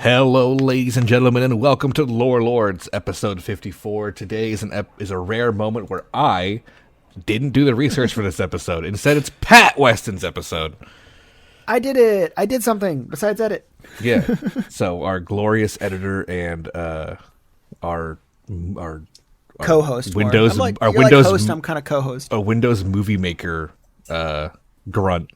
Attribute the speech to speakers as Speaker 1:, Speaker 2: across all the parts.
Speaker 1: Hello, ladies and gentlemen, and welcome to Lore Lords, episode 54. Today is a rare moment where I didn't do the research for this episode. Instead, it's Pat Weston's episode.
Speaker 2: I did it. I did something besides edit.
Speaker 1: Yeah. So our glorious editor and our
Speaker 2: co-host.
Speaker 1: Windows,
Speaker 2: I'm like,
Speaker 1: our
Speaker 2: you're
Speaker 1: Windows
Speaker 2: like host. I'm kind of co-host.
Speaker 1: A Windows Movie Maker grunt.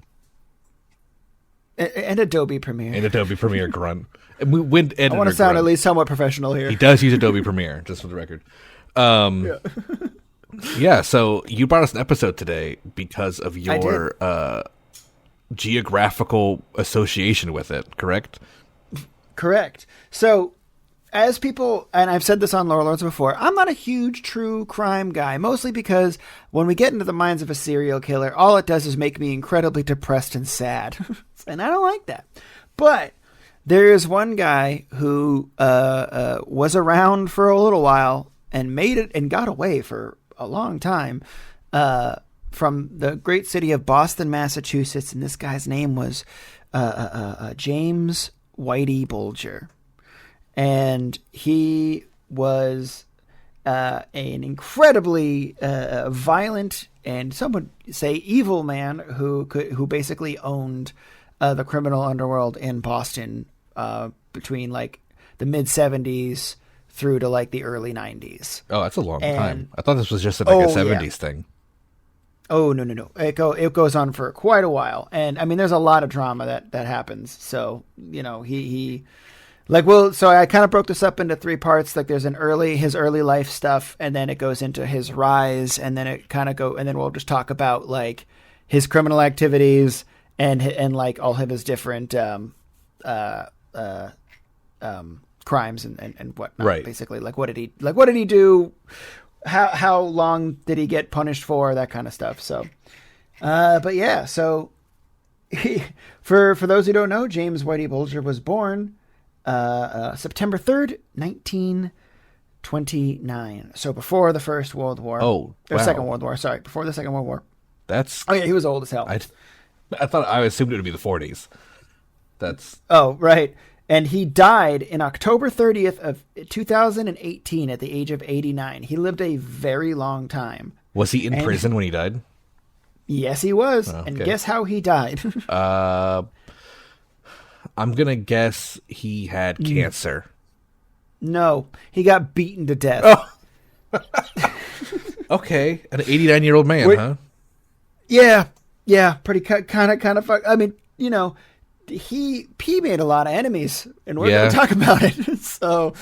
Speaker 2: And Adobe Premiere.
Speaker 1: And Adobe Premiere grunt. I
Speaker 2: want to sound at least somewhat professional here.
Speaker 1: He does use Adobe Premiere, just for the record. Yeah, so you brought us an episode today because of your geographical association with it, correct?
Speaker 2: Correct. So, as people, and I've said this on Lore Lords before, I'm not a huge true crime guy, mostly because when we get into the minds of a serial killer, all it does is make me incredibly depressed and sad. And I don't like that. But there is one guy who was around for a little while and made it and got away for a long time from the great city of Boston, Massachusetts. And this guy's name was James Whitey Bulger. And he was an incredibly violent and some would say evil man who basically owned the criminal underworld in Boston between like the mid 70s through to like the early 90s.
Speaker 1: Oh, that's a long time. I thought this was just like a 70s thing.
Speaker 2: Oh, no. It goes on for quite a while. And I mean, there's a lot of drama that happens. So, you know, so I kind of broke this up into three parts. Like there's his early life stuff, and then it goes into his rise, and then and then we'll just talk about like his criminal activities and like all of his different crimes and whatnot.
Speaker 1: Right.
Speaker 2: Basically, like what did he do? How long did he get punished for? That kind of stuff. So, but yeah. So, for those who don't know, James Whitey Bulger was born September 3rd, 1929. So before the First World War.
Speaker 1: Oh, wow.
Speaker 2: Or Second World War. Sorry, before the Second World War.
Speaker 1: Oh
Speaker 2: yeah, he was old as hell.
Speaker 1: I assumed it would be the 40s.
Speaker 2: Oh, right. And he died in October 30th of 2018 at the age of 89. He lived a very long time.
Speaker 1: Was he in prison when he died?
Speaker 2: Yes, he was.
Speaker 1: Oh, okay.
Speaker 2: And guess how he died?
Speaker 1: I'm going to guess he had cancer.
Speaker 2: No, he got beaten to death.
Speaker 1: Oh. Okay, an 89-year-old man, huh?
Speaker 2: Yeah, pretty kind of. I mean, you know, he made a lot of enemies, and we're going to talk about it. So,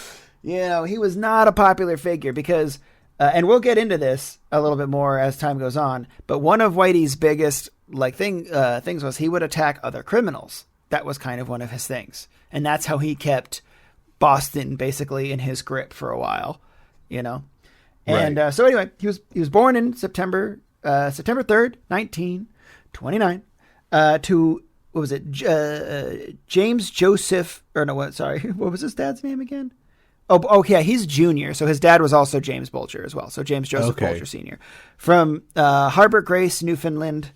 Speaker 2: you know, he was not a popular figure because, and we'll get into this a little bit more as time goes on. But one of Whitey's biggest things was he would attack other criminals. That was kind of one of his things, and that's how he kept Boston basically in his grip for a while, you know. And so anyway, he was born in September 3rd, 1929, to what was it? James Joseph, or no, what? Sorry, what was his dad's name again? Oh, yeah, he's junior, so his dad was also James Bulger as well. So James Joseph Bulger Sr. from Harbor Grace, Newfoundland.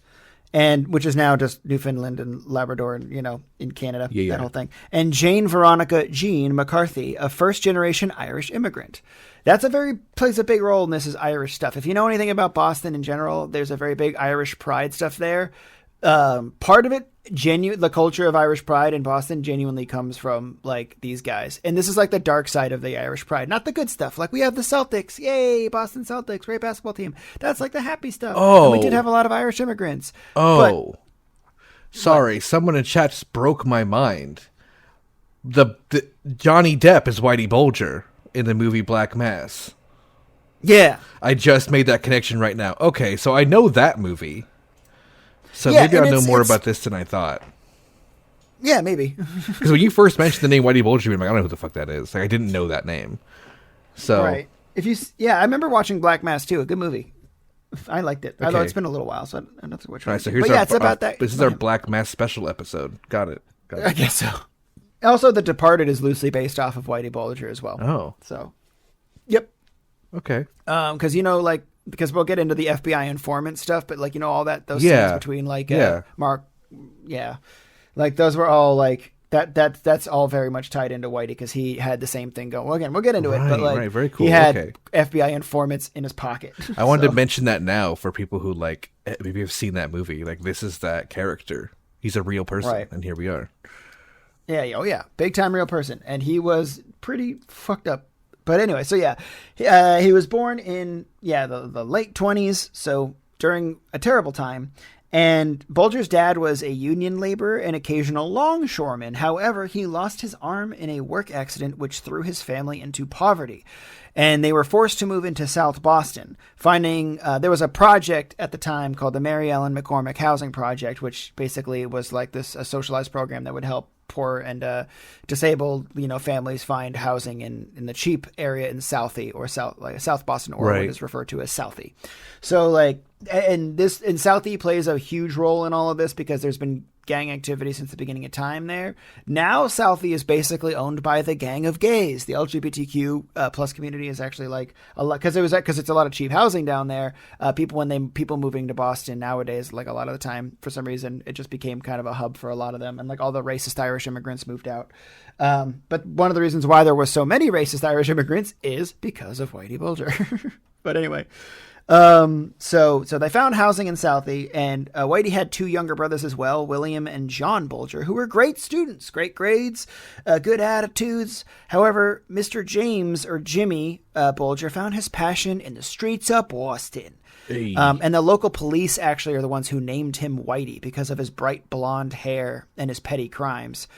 Speaker 2: And which is now just Newfoundland and Labrador, and you know, in Canada, that whole thing. And Jane Veronica Jean McCarthy, a first-generation Irish immigrant. Plays a big role in this is Irish stuff. If you know anything about Boston in general, there's a very big Irish pride stuff there. Part of it, the culture of Irish pride in Boston genuinely comes from like these guys. And this is like the dark side of the Irish pride, not the good stuff. Like we have the Celtics, yay, Boston Celtics, great basketball team. That's like the happy stuff.
Speaker 1: Oh,
Speaker 2: and we did have a lot of Irish immigrants.
Speaker 1: Oh, sorry, someone in chat just broke my mind. The Johnny Depp is Whitey Bulger in the movie Black Mass.
Speaker 2: Yeah,
Speaker 1: I just made that connection right now. Okay, so I know that movie. So maybe I know more about this than I thought.
Speaker 2: Yeah, maybe.
Speaker 1: Because when you first mentioned the name Whitey Bulger, I'm like, I don't know who the fuck that is. Like, I didn't know that name. So
Speaker 2: right. I remember watching Black Mass too. A good movie. I liked it. Okay. Although it's been a little while, so I don't know which one.
Speaker 1: Right, so here's it's about that. This is our Black Mass special episode. Got it.
Speaker 2: I guess so. Also, The Departed is loosely based off of Whitey Bulger as well.
Speaker 1: Oh.
Speaker 2: So, yep.
Speaker 1: Okay.
Speaker 2: Because you know, like. Because we'll get into the FBI informant stuff, but like, you know, all those scenes between like Mark, like those were all like that's all very much tied into Whitey because he had the same thing going. Well, again, we'll get into it, but like
Speaker 1: very cool.
Speaker 2: He had FBI informants in his pocket.
Speaker 1: I wanted to mention that now for people who like maybe have seen that movie. Like this is that character. He's a real person, and here we are.
Speaker 2: Yeah, oh yeah, big time real person, and he was pretty fucked up. But anyway, so he was born in the late 20s, so during a terrible time. And Bulger's dad was a union laborer and occasional longshoreman. However, he lost his arm in a work accident, which threw his family into poverty. And they were forced to move into South Boston, finding there was a project at the time called the Mary Ellen McCormick Housing Project, which basically was like a socialized program that would help poor and disabled, families find housing in the cheap area in Southie or South Boston, or what is referred to as Southie. So and Southie plays a huge role in all of this because there's been gang activity since the beginning of time there. Now Southie is basically owned by the Gang of Gays. The LGBTQ plus community is actually like a lot because it's a lot of cheap housing down there. People moving to Boston nowadays, like a lot of the time, for some reason, it just became kind of a hub for a lot of them, and like all the racist Irish immigrants moved out. But one of the reasons why there was so many racist Irish immigrants is because of Whitey Bulger. But anyway. So they found housing in Southie, and Whitey had two younger brothers as well, William and John Bulger, who were great students, great grades, good attitudes. However, Mr. James, or Jimmy Bulger, found his passion in the streets of Boston.
Speaker 1: Hey.
Speaker 2: And the local police actually are the ones who named him Whitey because of his bright blonde hair and his petty crimes.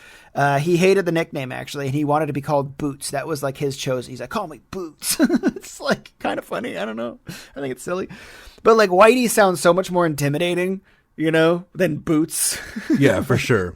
Speaker 2: He hated the nickname, actually, and he wanted to be called Boots. That was like his choice. He's like, call me Boots. It's like kind of funny. I don't know. I think it's silly. But like Whitey sounds so much more intimidating, than Boots.
Speaker 1: Yeah, for sure.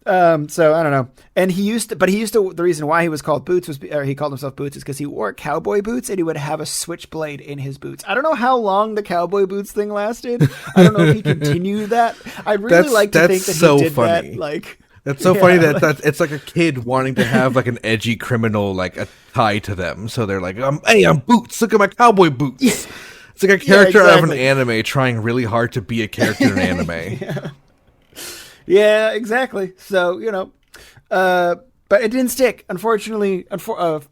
Speaker 2: So I don't know. And the reason why he was called Boots he called himself Boots is because he wore cowboy boots and he would have a switchblade in his boots. I don't know how long the cowboy boots thing lasted. I don't know if he continued that. I'd really like to think that he did
Speaker 1: funny.
Speaker 2: that.
Speaker 1: That's so funny that it's like a kid wanting to have like an edgy criminal like a tie to them. So they're like, hey, I'm Boots. Look at my cowboy boots. Yeah. It's like a character out of an anime trying really hard to be a character in an anime.
Speaker 2: Yeah, exactly. So, but it didn't stick. Unfortunately,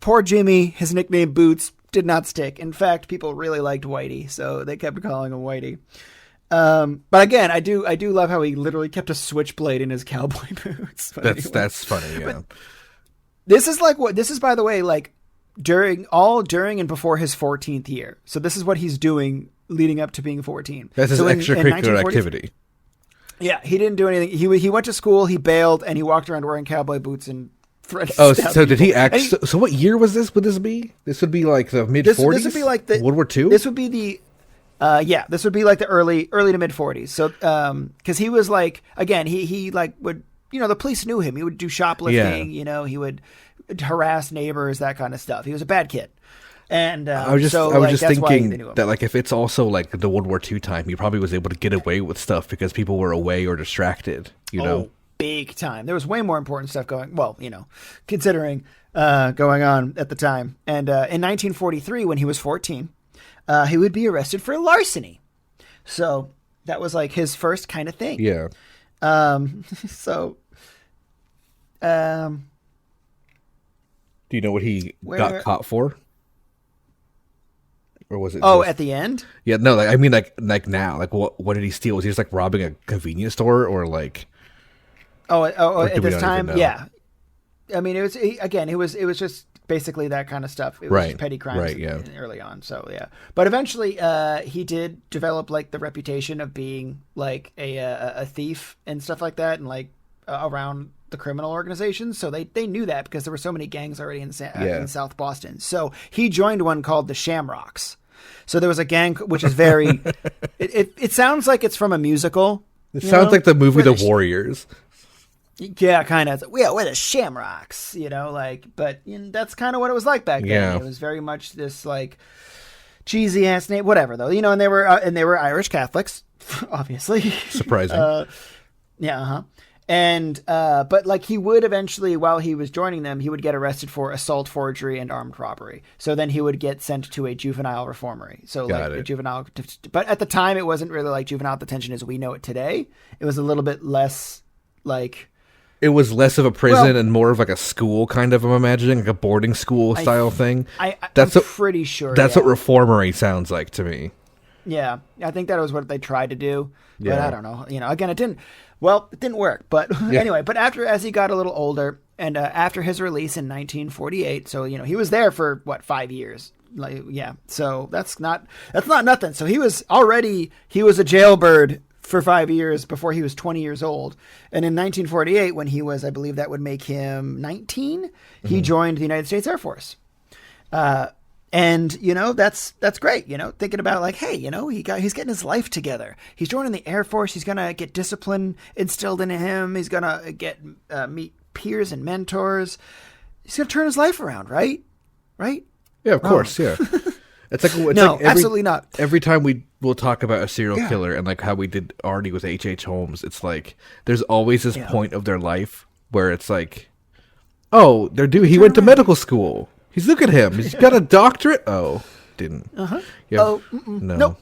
Speaker 2: poor Jimmy, his nickname Boots, did not stick. In fact, people really liked Whitey, so they kept calling him Whitey. But again, I do love how he literally kept a switchblade in his cowboy boots.
Speaker 1: That's funny, yeah.
Speaker 2: But this is by the way, like during and before his 14th year. So this is what he's doing leading up to being 14.
Speaker 1: That's his extracurricular activity.
Speaker 2: Yeah, he didn't do anything. He went to school, he bailed, and he walked around wearing cowboy boots and threatened.
Speaker 1: Oh, so did he act? So what year was this? Would this be? This would be like the mid 40s.
Speaker 2: This would be like the
Speaker 1: World War II.
Speaker 2: This would be the. This would be like the early to mid 40s. So, because he was like, again, he like would, the police knew him. He would do shoplifting.
Speaker 1: Yeah.
Speaker 2: He would harass neighbors, that kind of stuff. He was a bad kid. And
Speaker 1: I was just thinking that like if it's also like the World War II time, he probably was able to get away with stuff because people were away or distracted.
Speaker 2: Big time. There was way more important stuff going. Well, considering going on at the time. And in 1943, when he was 14, he would be arrested for larceny. So that was like his first kind of thing.
Speaker 1: Yeah. Do you know what he got caught for? Or was it?
Speaker 2: At the end?
Speaker 1: Yeah, no. Like, I mean, like now, like what did he steal? Was he just like robbing a convenience store, or like?
Speaker 2: At this time, yeah. I mean, it was just basically that kind of stuff. It was just petty crimes early on. So yeah, but eventually, he did develop like the reputation of being like a thief and stuff like that, and like around the criminal organizations. So they knew that because there were so many gangs already in South Boston. So he joined one called the Shamrocks. So there was a gang which is very. it sounds like it's from a musical.
Speaker 1: It sounds like the movie The Warriors.
Speaker 2: Yeah, kind of. Yeah, we're the Shamrocks, but that's kind of what it was like back then.
Speaker 1: Yeah.
Speaker 2: It was very much this like cheesy ass name, whatever though, and they were Irish Catholics, obviously.
Speaker 1: Surprising.
Speaker 2: And, but like he would eventually, while he was joining them, he would get arrested for assault, forgery, and armed robbery. So then he would get sent to a juvenile reformatory. So a juvenile, but at the time it wasn't really like juvenile detention as we know it today. It was a little bit less like,
Speaker 1: it was less of a prison and more of like a school kind of, I'm imagining, like a boarding school style thing.
Speaker 2: I'm pretty sure.
Speaker 1: That's what reformery sounds like to me.
Speaker 2: Yeah, I think that was what they tried to do. But
Speaker 1: Yeah.
Speaker 2: I don't know. Again, it didn't work. But anyway, but as he got a little older and after his release in 1948, so, he was there for 5 years. So that's not nothing. So he was a jailbird for 5 years before he was 20 years old. And in 1948, when he was, I believe that would make him 19, he joined the United States Air Force. And, that's great, thinking about like, hey, he's getting his life together. He's joining the Air Force. He's going to get discipline instilled into him. He's going to meet peers and mentors. He's going to turn his life around, right? Right?
Speaker 1: Yeah, of course. Yeah. It's
Speaker 2: Absolutely not.
Speaker 1: Every time we'll talk about a serial killer and like how we did already with H.H. Holmes, it's like there's always this point of their life where it's like, oh, he went to medical school. Look at him. He's got a doctorate. Oh, didn't.
Speaker 2: Yeah. Oh, no. Nope.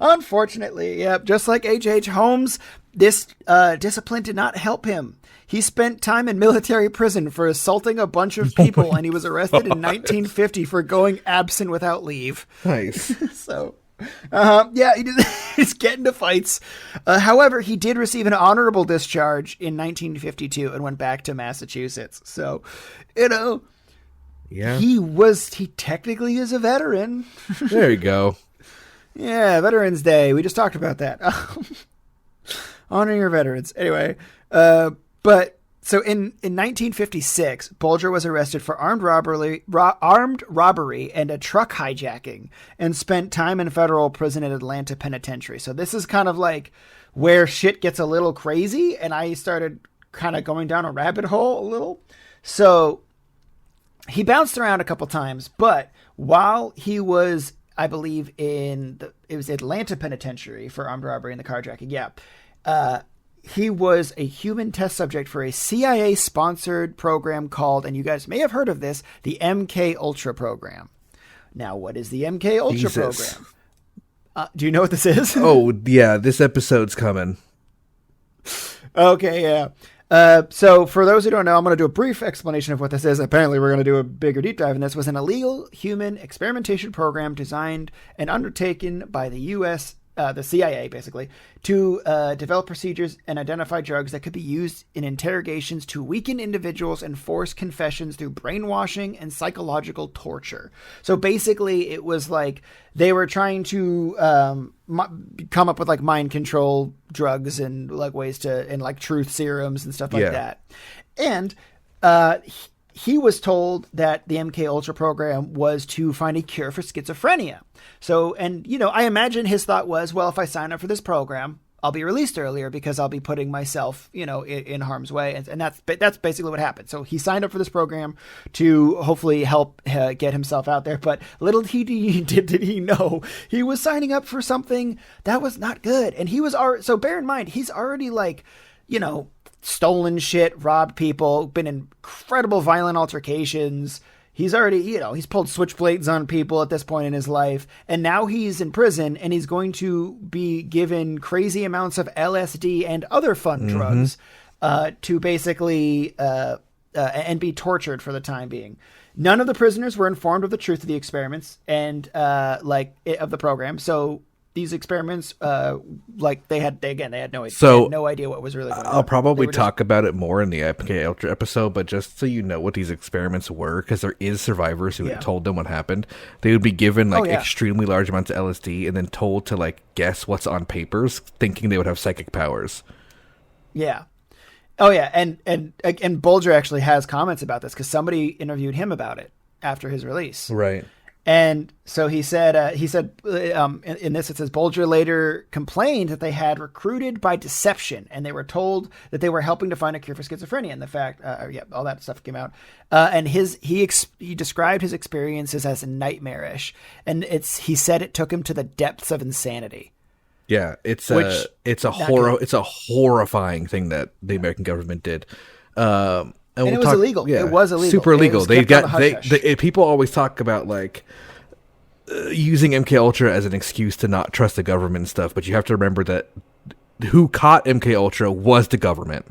Speaker 2: Unfortunately, just like H.H. Holmes, this discipline did not help him. He spent time in military prison for assaulting a bunch of people, and he was arrested in 1950 for going absent without leave.
Speaker 1: Nice.
Speaker 2: So, he's getting into fights. However, he did receive an honorable discharge in 1952 and went back to Massachusetts. So, he technically is a veteran.
Speaker 1: There you go.
Speaker 2: Yeah, Veterans Day. We just talked about that. Honoring your veterans. Anyway, but so in 1956, Bulger was arrested for armed robbery and a truck hijacking and spent time in federal prison at Atlanta Penitentiary. So this is kind of like where shit gets a little crazy, and I started kind of going down a rabbit hole a little. So he bounced around a couple times, but while he was, I believe, it was Atlanta Penitentiary for armed robbery and the carjacking. Yeah. He was a human test subject for a CIA-sponsored program called, and you guys may have heard of this, the MK Ultra program. Now, what is the MK Ultra program? Do you know what this is?
Speaker 1: Oh, yeah, this episode's coming.
Speaker 2: Okay, yeah. So for those who don't know, I'm going to do a brief explanation of what this is. Apparently, we're going to do a bigger deep dive in this. It was an illegal human experimentation program designed and undertaken by the U.S., the CIA, basically, to develop procedures and identify drugs that could be used in interrogations to weaken individuals and force confessions through brainwashing and psychological torture. So basically, it was like they were trying to come up with like mind control drugs and like ways to, and like truth serums and stuff like that. And he was told that the MK Ultra program was to find a cure for schizophrenia. So, and, I imagine his thought was, well, if I sign up for this program, I'll be released earlier because I'll be putting myself, in harm's way. And that's basically what happened. So he signed up for this program to hopefully help get himself out there. But little did he know he was signing up for something that was not good. And he was already, so bear in mind, he's already like, stolen shit, robbed people, been in incredible violent altercations. He's already, he's pulled switchblades on people at this point in his life. And now he's in prison and he's going to be given crazy amounts of LSD and other fun drugs to basically and be tortured for the time being. None of the prisoners were informed of the truth of the experiments and of the program. So these experiments, they had no idea.
Speaker 1: So
Speaker 2: no idea what was really going on.
Speaker 1: I'll probably talk about it more in the MK Ultra episode, but just so you know what these experiments were, because there is survivors who had told them what happened. They would be given extremely large amounts of LSD and then told to like guess what's on papers, thinking they would have psychic powers. Yeah.
Speaker 2: Oh yeah, and Bulger actually has comments about this because somebody interviewed him about it after his release.
Speaker 1: Right.
Speaker 2: And so he said, in this, it says, Bulger later complained that they had recruited by deception and they were told that they were helping to find a cure for schizophrenia. And the fact, all that stuff came out. And he described his experiences as nightmarish. And he said it took him to the depths of insanity.
Speaker 1: Yeah, it's a horrifying thing that the American government did. And
Speaker 2: it was illegal. Yeah, it was illegal.
Speaker 1: Super illegal. People always talk about like using MK Ultra as an excuse to not trust the government and stuff, but you have to remember that who caught MK Ultra was the government.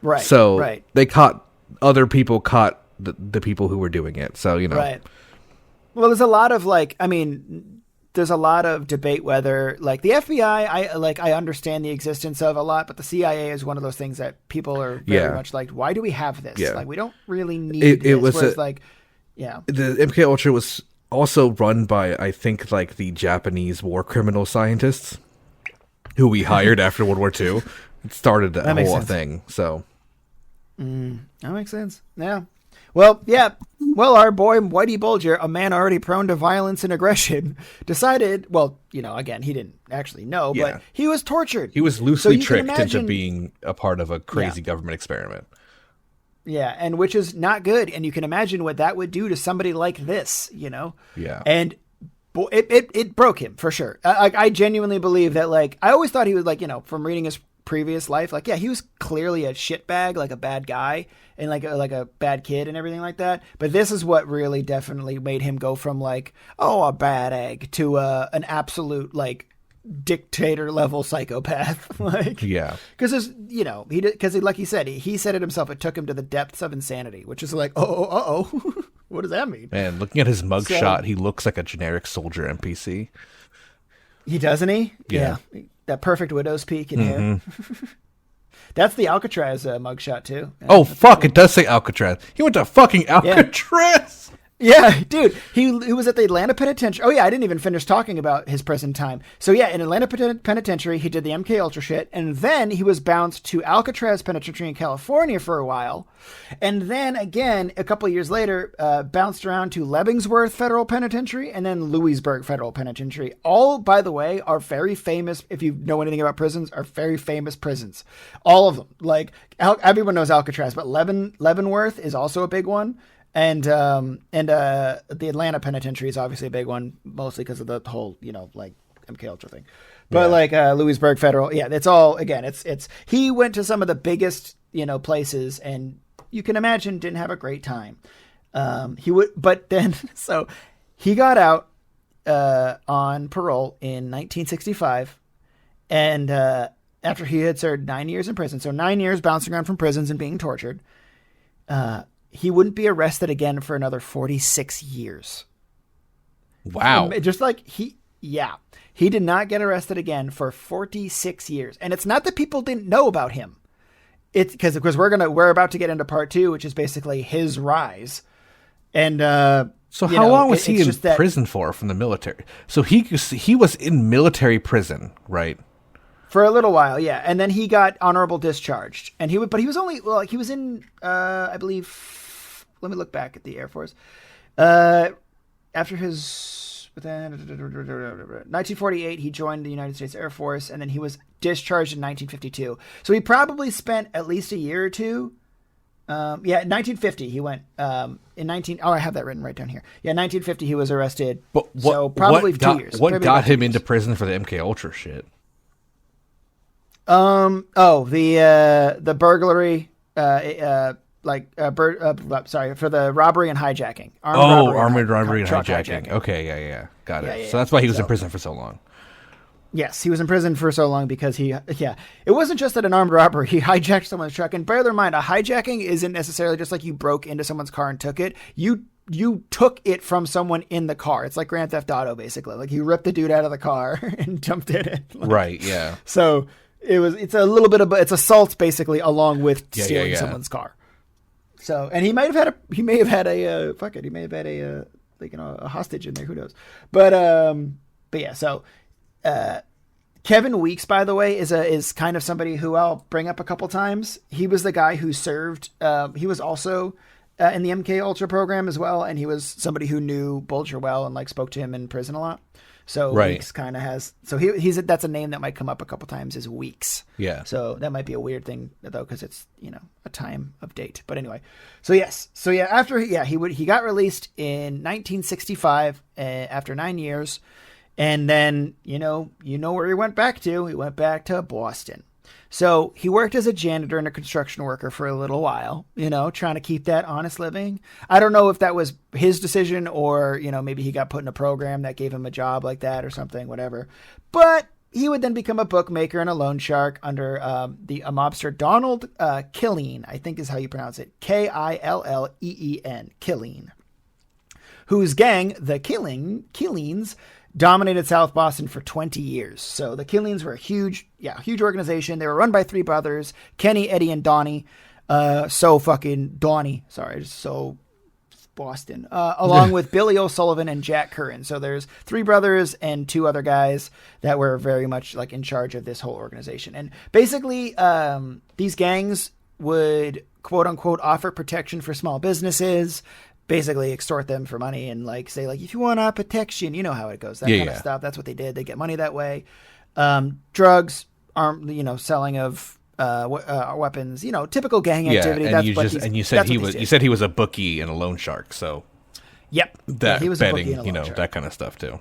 Speaker 2: Right.
Speaker 1: So
Speaker 2: right.
Speaker 1: they caught other people caught the people who were doing it. So, you know.
Speaker 2: Right. Well, there's a lot of there's a lot of debate whether the FBI, I understand the existence of a lot, but the CIA is one of those things that people are very much like, why do we have this?
Speaker 1: Yeah.
Speaker 2: We don't really need
Speaker 1: it
Speaker 2: this.
Speaker 1: was
Speaker 2: Whereas,
Speaker 1: the MK Ultra was also run by, I think, the Japanese war criminal scientists who we hired after World War II. It started that whole thing. So
Speaker 2: that makes sense. Yeah. Well, yeah. Well, our boy Whitey Bulger, a man already prone to violence and aggression, decided. Well, again, he didn't actually know, but he was tortured.
Speaker 1: He was loosely tricked into being a part of a crazy government experiment.
Speaker 2: Yeah, and which is not good. And you can imagine what that would do to somebody like this,
Speaker 1: Yeah.
Speaker 2: And it broke him for sure. I genuinely believe that, I always thought he was from reading his previous life, he was clearly a shitbag, a bad guy and like a bad kid and everything like that. But this is what really definitely made him go from a bad egg to an absolute dictator level psychopath. Because because like he said, he said it himself. It took him to the depths of insanity, which is what does that mean?
Speaker 1: Man, looking at his mugshot, he looks like a generic soldier NPC.
Speaker 2: He doesn't he?
Speaker 1: Yeah.
Speaker 2: That perfect widow's peak in hair. That's the Alcatraz mugshot too.
Speaker 1: Oh fuck! It does say Alcatraz. He went to fucking Alcatraz.
Speaker 2: Yeah, dude. He was at the Atlanta Penitentiary. Oh yeah, I didn't even finish talking about his prison time. So yeah, in Atlanta Penitentiary, he did the MK Ultra shit, and then he was bounced to Alcatraz Penitentiary in California for a while, and then again a couple of years later, bounced around to Leavenworth Federal Penitentiary and then Lewisburg Federal Penitentiary. All, by the way, are very famous. If you know anything about prisons, are very famous prisons. All of them. Everyone knows Alcatraz, but Leavenworth is also a big one. And the Atlanta Penitentiary is obviously a big one, mostly because of the whole, MK Ultra thing. But Lewisburg Federal, it's all, again, it's he went to some of the biggest, places, and you can imagine didn't have a great time. But then he got out on parole in 1965, and after he had served 9 years in prison, so 9 years bouncing around from prisons and being tortured. He wouldn't be arrested again for another 46 years.
Speaker 1: Wow.
Speaker 2: Just he did not get arrested again for 46 years. And it's not that people didn't know about him. It's because we're about to get into part 2, which is basically his rise. And,
Speaker 1: so how long was he in prison for from the military? So he was in military prison, right?
Speaker 2: For a little while, yeah. And then he got honorable discharged. And he was only, he was in, I believe, let me look back at the Air Force. After his, 1948, he joined the United States Air Force, and then he was discharged in 1952. So he probably spent at least a year or two. In 1950, he went, I have that written right down here. Yeah, 1950, he was arrested.
Speaker 1: But probably 2 years. What got him into prison for the MK Ultra shit?
Speaker 2: The burglary, for the robbery and hijacking.
Speaker 1: Armed robbery and hijacking. Okay, yeah. Got it. So that's why he was in prison for so long.
Speaker 2: Yes, he was in prison for so long because it wasn't just that an armed robbery. He hijacked someone's truck. And bear in mind, a hijacking isn't necessarily just like you broke into someone's car and took it. You took it from someone in the car. It's like Grand Theft Auto, basically. You ripped the dude out of the car and dumped it.
Speaker 1: Right, yeah.
Speaker 2: So it's a little bit of, it's assault basically along with stealing someone's car. So, and he may have had a hostage in there. Who knows? But yeah. So, Kevin Weeks, by the way, is kind of somebody who I'll bring up a couple times. He was the guy who served. He was also in the MK Ultra program as well, and he was somebody who knew Bulger well and spoke to him in prison a lot. So Weeks kind of has. So that's a name that might come up a couple times is Weeks.
Speaker 1: Yeah. So
Speaker 2: that might be a weird thing though, because it's a time of date. But anyway, so yes, after he got released in 1965 after 9 years, and then you know where he went back to. He went back to Boston. So he worked as a janitor and a construction worker for a little while, trying to keep that honest living. I don't know if that was his decision or, maybe he got put in a program that gave him a job like that or something, whatever. But he would then become a bookmaker and a loan shark under a mobster Donald Killeen, I think is how you pronounce it, Killeen, Killeen, whose gang, the Killeens, dominated South Boston for 20 years. So the Killeens were a huge organization. They were run by 3 brothers, Kenny, Eddie, and Donnie. So Boston, along with Billy O'Sullivan and Jack Curran. So there's 3 brothers and 2 other guys that were very much like in charge of this whole organization. And basically, these gangs would quote unquote offer protection for small businesses, basically extort them for money and like say like, if you want our protection, you know how it goes, that kind of stuff. That's what they did. They get money that way. Drugs, selling of weapons, typical gang activity.
Speaker 1: You said he was a bookie and a loan shark. So
Speaker 2: yep,
Speaker 1: that
Speaker 2: he was
Speaker 1: betting, that kind of stuff too.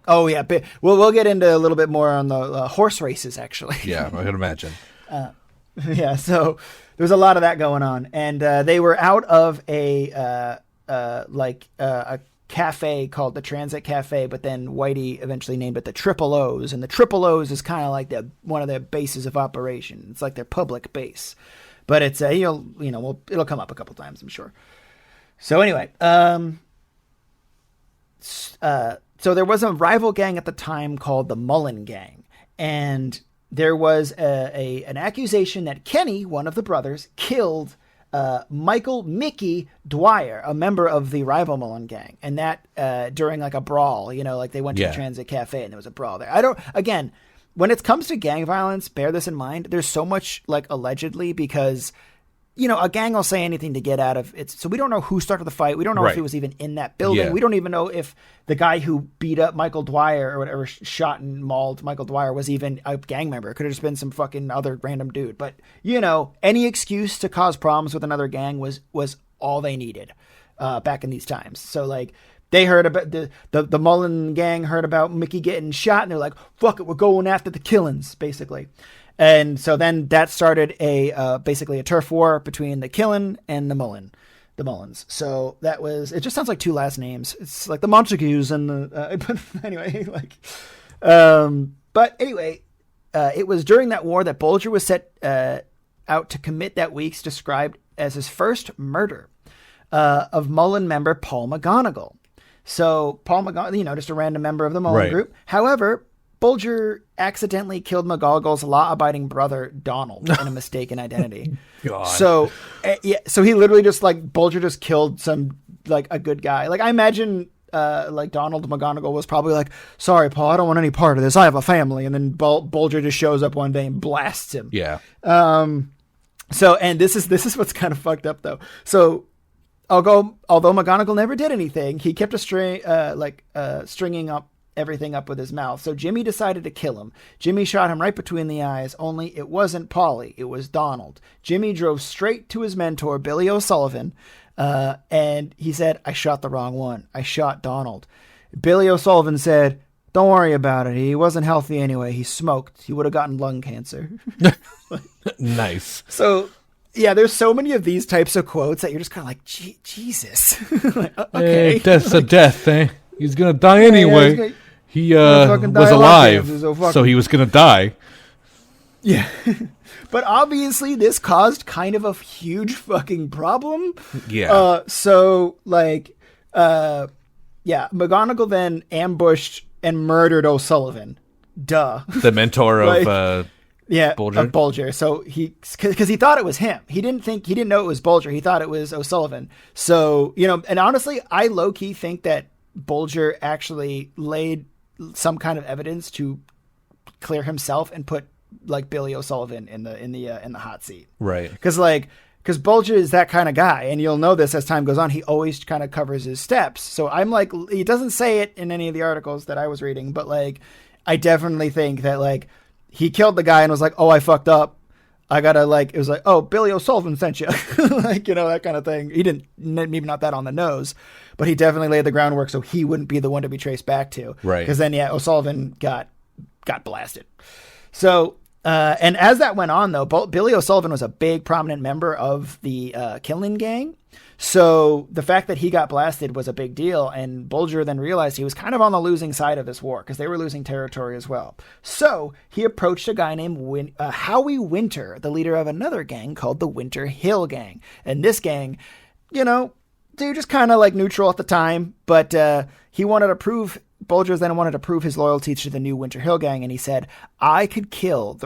Speaker 2: Oh yeah, we'll get into a little bit more on the horse races actually.
Speaker 1: Yeah, I can imagine.
Speaker 2: Yeah, so there's a lot of that going on, and they were out of a cafe called the Transit Cafe, but then Whitey eventually named it the Triple O's, and the Triple O's is kind of like one of their bases of operation. It's like their public base, but it's it'll come up a couple times, I'm sure. So anyway, so there was a rival gang at the time called the Mullen Gang, and there was an accusation that Kenny, one of the brothers, killed Mickey Dwyer, a member of the rival Mullen Gang, and that during like a brawl, like they went to the Transit Cafe and there was a brawl there. Again, when it comes to gang violence, bear this in mind. There's so much like allegedly because a gang will say anything to get out of it. So we don't know who started the fight. We don't know if he was even in that building. Yeah. We don't even know if the guy who beat up Michael Dwyer or whatever, shot and mauled Michael Dwyer, was even a gang member. It could have just been some fucking other random dude. But, any excuse to cause problems with another gang was all they needed back in these times. So, like, they heard about the Mullen Gang heard about Mickey getting shot, and they're like, fuck it, we're going after the Killins, basically. And so then that started basically a turf war between the Killen and the Mullins. So that was, it just sounds like 2 last names. It's like the Montagues and but anyway, it was during that war that Bulger was set out to commit that week's described as his first murder of Mullen member Paul McGonigal. So Paul McGonigal, just a random member of the Mullen group. However, Bulger accidentally killed McGonigal's law-abiding brother, Donald, in a mistaken identity.
Speaker 1: God.
Speaker 2: So he literally just, Bulger just killed a good guy. Like, I imagine, Donald McGonigal was probably like, sorry, Paul, I don't want any part of this. I have a family. And then Bulger just shows up one day and blasts him.
Speaker 1: Yeah.
Speaker 2: So, and this is what's kind of fucked up, though. So, although McGonigal never did anything, he kept stringing everything up with his mouth. So Jimmy decided to kill him. Jimmy shot him right between the eyes, only it wasn't Paulie, it was Donald. Jimmy drove straight to his mentor, Billy O'Sullivan, and he said, I shot the wrong one. I shot Donald. Billy O'Sullivan said, don't worry about it. He wasn't healthy anyway. He smoked. He would have gotten lung cancer.
Speaker 1: Nice.
Speaker 2: So, yeah, there's so many of these types of quotes that you're just kind of like, Jesus. Okay.
Speaker 1: Hey, death's a death, eh? He's going to die anyway. He was alive, so he was going to die.
Speaker 2: Yeah. But obviously this caused kind of a huge fucking problem.
Speaker 1: Yeah.
Speaker 2: McGonigal then ambushed and murdered O'Sullivan. Duh.
Speaker 1: The mentor of Bulger.
Speaker 2: Of Bulger. So because he thought it was him. He didn't know it was Bulger. He thought it was O'Sullivan. So, and honestly, I low key think that Bulger actually laid some kind of evidence to clear himself and put Billy O'Sullivan in the hot seat.
Speaker 1: Right.
Speaker 2: Because Bulger is that kind of guy, and you'll know this as time goes on. He always kind of covers his steps. So I'm he doesn't say it in any of the articles that I was reading, but I definitely think that he killed the guy and was like, oh, I fucked up. I gotta it was like, oh, Billy O'Sullivan sent you. That kind of thing. He didn't, maybe not that on the nose, but he definitely laid the groundwork so he wouldn't be the one to be traced back to.
Speaker 1: Right.
Speaker 2: Because then, O'Sullivan got blasted. So And as that went on, though, Billy O'Sullivan was a big prominent member of the Killing Gang. So the fact that he got blasted was a big deal, and Bulger then realized he was kind of on the losing side of this war because they were losing territory as well. So he approached a guy named Howie Winter, the leader of another gang called the Winter Hill Gang. And this gang, they were just kind of like neutral at the time, but he wanted to prove, Bulger then wanted to prove his loyalty to the new Winter Hill Gang, and he said, I could kill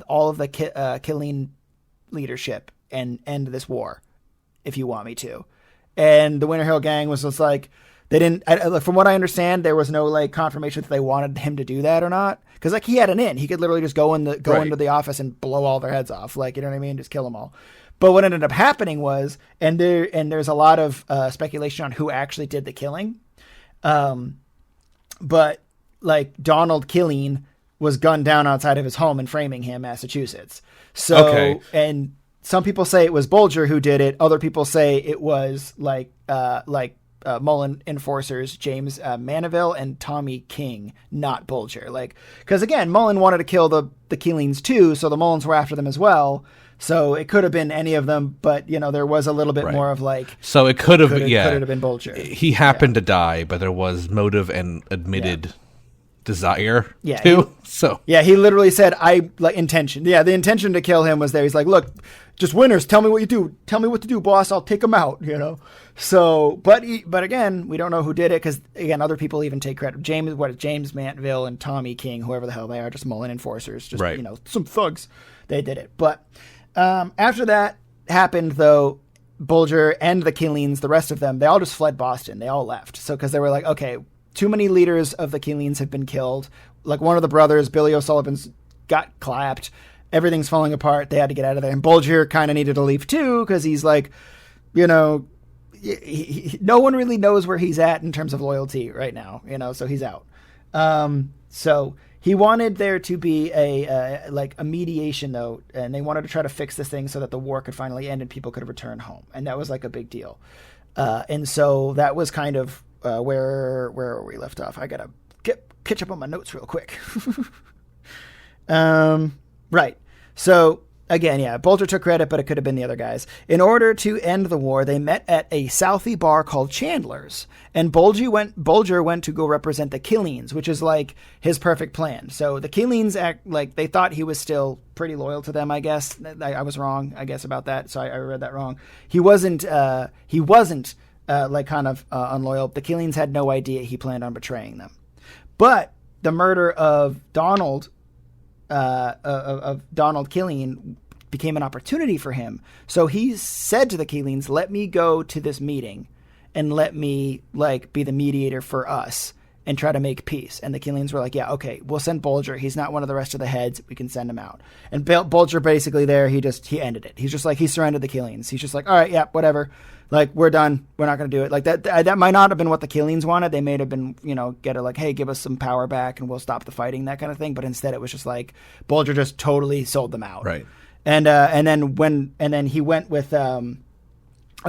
Speaker 2: all of the Killing leadership and end this war if you want me to. And the Winter Hill Gang was just like, they didn't, from what I understand, there was no like confirmation that they wanted him to do that or not. Cause like he had an in, he could literally just go into the office and blow all their heads off. Like, you know what I mean? Just kill them all. But what ended up happening was, and there's a lot of speculation on who actually did the killing. But like Donald Killeen was gunned down outside of his home in Framingham, Massachusetts. So,
Speaker 1: okay.
Speaker 2: And some people say it was Bulger who did it. Other people say it was Mullen enforcers James Maniville and Tommy King, not Bulger. Like, because again, Mullen wanted to kill the Keelings too, so the Mullins were after them as well. So it could have been any of them, but there was a little bit more of like.
Speaker 1: So it could have,
Speaker 2: could have been Bulger.
Speaker 1: He happened to die, but there was motive and admitted desire
Speaker 2: too. He literally said, intention. Yeah, the intention to kill him was there. He's like, look, just winners. Tell me what you do. Tell me what to do, boss. I'll take them out. So, but again, we don't know who did it because again, other people even take credit. James Manville and Tommy King, whoever the hell they are, just Mullen enforcers, just some thugs. They did it, but. After that happened, though, Bulger and the Keelings, the rest of them, they all just fled Boston. They all left. So, because they were like, okay, too many leaders of the Keelings have been killed. Like one of the brothers, Billy O'Sullivan's got clapped. Everything's falling apart. They had to get out of there. And Bulger kind of needed to leave too, because he's like, no one really knows where he's at in terms of loyalty right now, so he's out. So he wanted there to be a mediation, though, and they wanted to try to fix this thing so that the war could finally end and people could return home. And that was like a big deal. And so that was kind of where we left off. I got to catch up on my notes real quick. Right. So again, Bulger took credit, but it could have been the other guys. In order to end the war, they met at a Southie bar called Chandler's, and Bulger went to go represent the Killings, which is like his perfect plan. So the Killings act like they thought he was still pretty loyal to them, I guess. I was wrong, I guess, about that. So I read that wrong. He wasn't unloyal. The Killings had no idea he planned on betraying them. But the murder of Donald Killeen became an opportunity for him. So he said to the Keelings, let me go to this meeting and let me be the mediator for us and try to make peace. And the Keelings were like, yeah, okay, we'll send Bulger. He's not one of the rest of the heads. We can send him out. And Bulger basically there, he ended it. He's just like, he surrendered the Keelings. He's just like, all right, yeah, whatever. Like, we're done. We're not going to do it. Like that might not have been what the Keelings wanted. They may have been, hey, give us some power back and we'll stop the fighting, that kind of thing. But instead it was just like Bulger just totally sold them out.
Speaker 1: Right.
Speaker 2: And then he went with a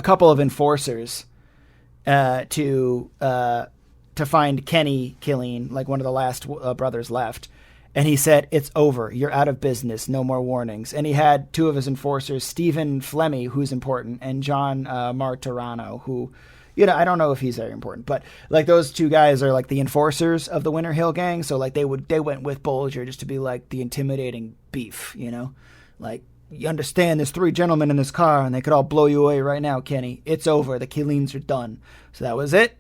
Speaker 2: couple of enforcers to find Kenny Killeen, like one of the last brothers left. And he said, it's over. You're out of business. No more warnings. And he had two of his enforcers, Stephen Flemmy, who's important, and John Martirano, who, I don't know if he's very important, but like those two guys are like the enforcers of the Winter Hill Gang. So like they went with Bulger just to be like the intimidating beef, like, you understand there's three gentlemen in this car and they could all blow you away right now, Kenny. It's over. The Keelings are done. So that was it.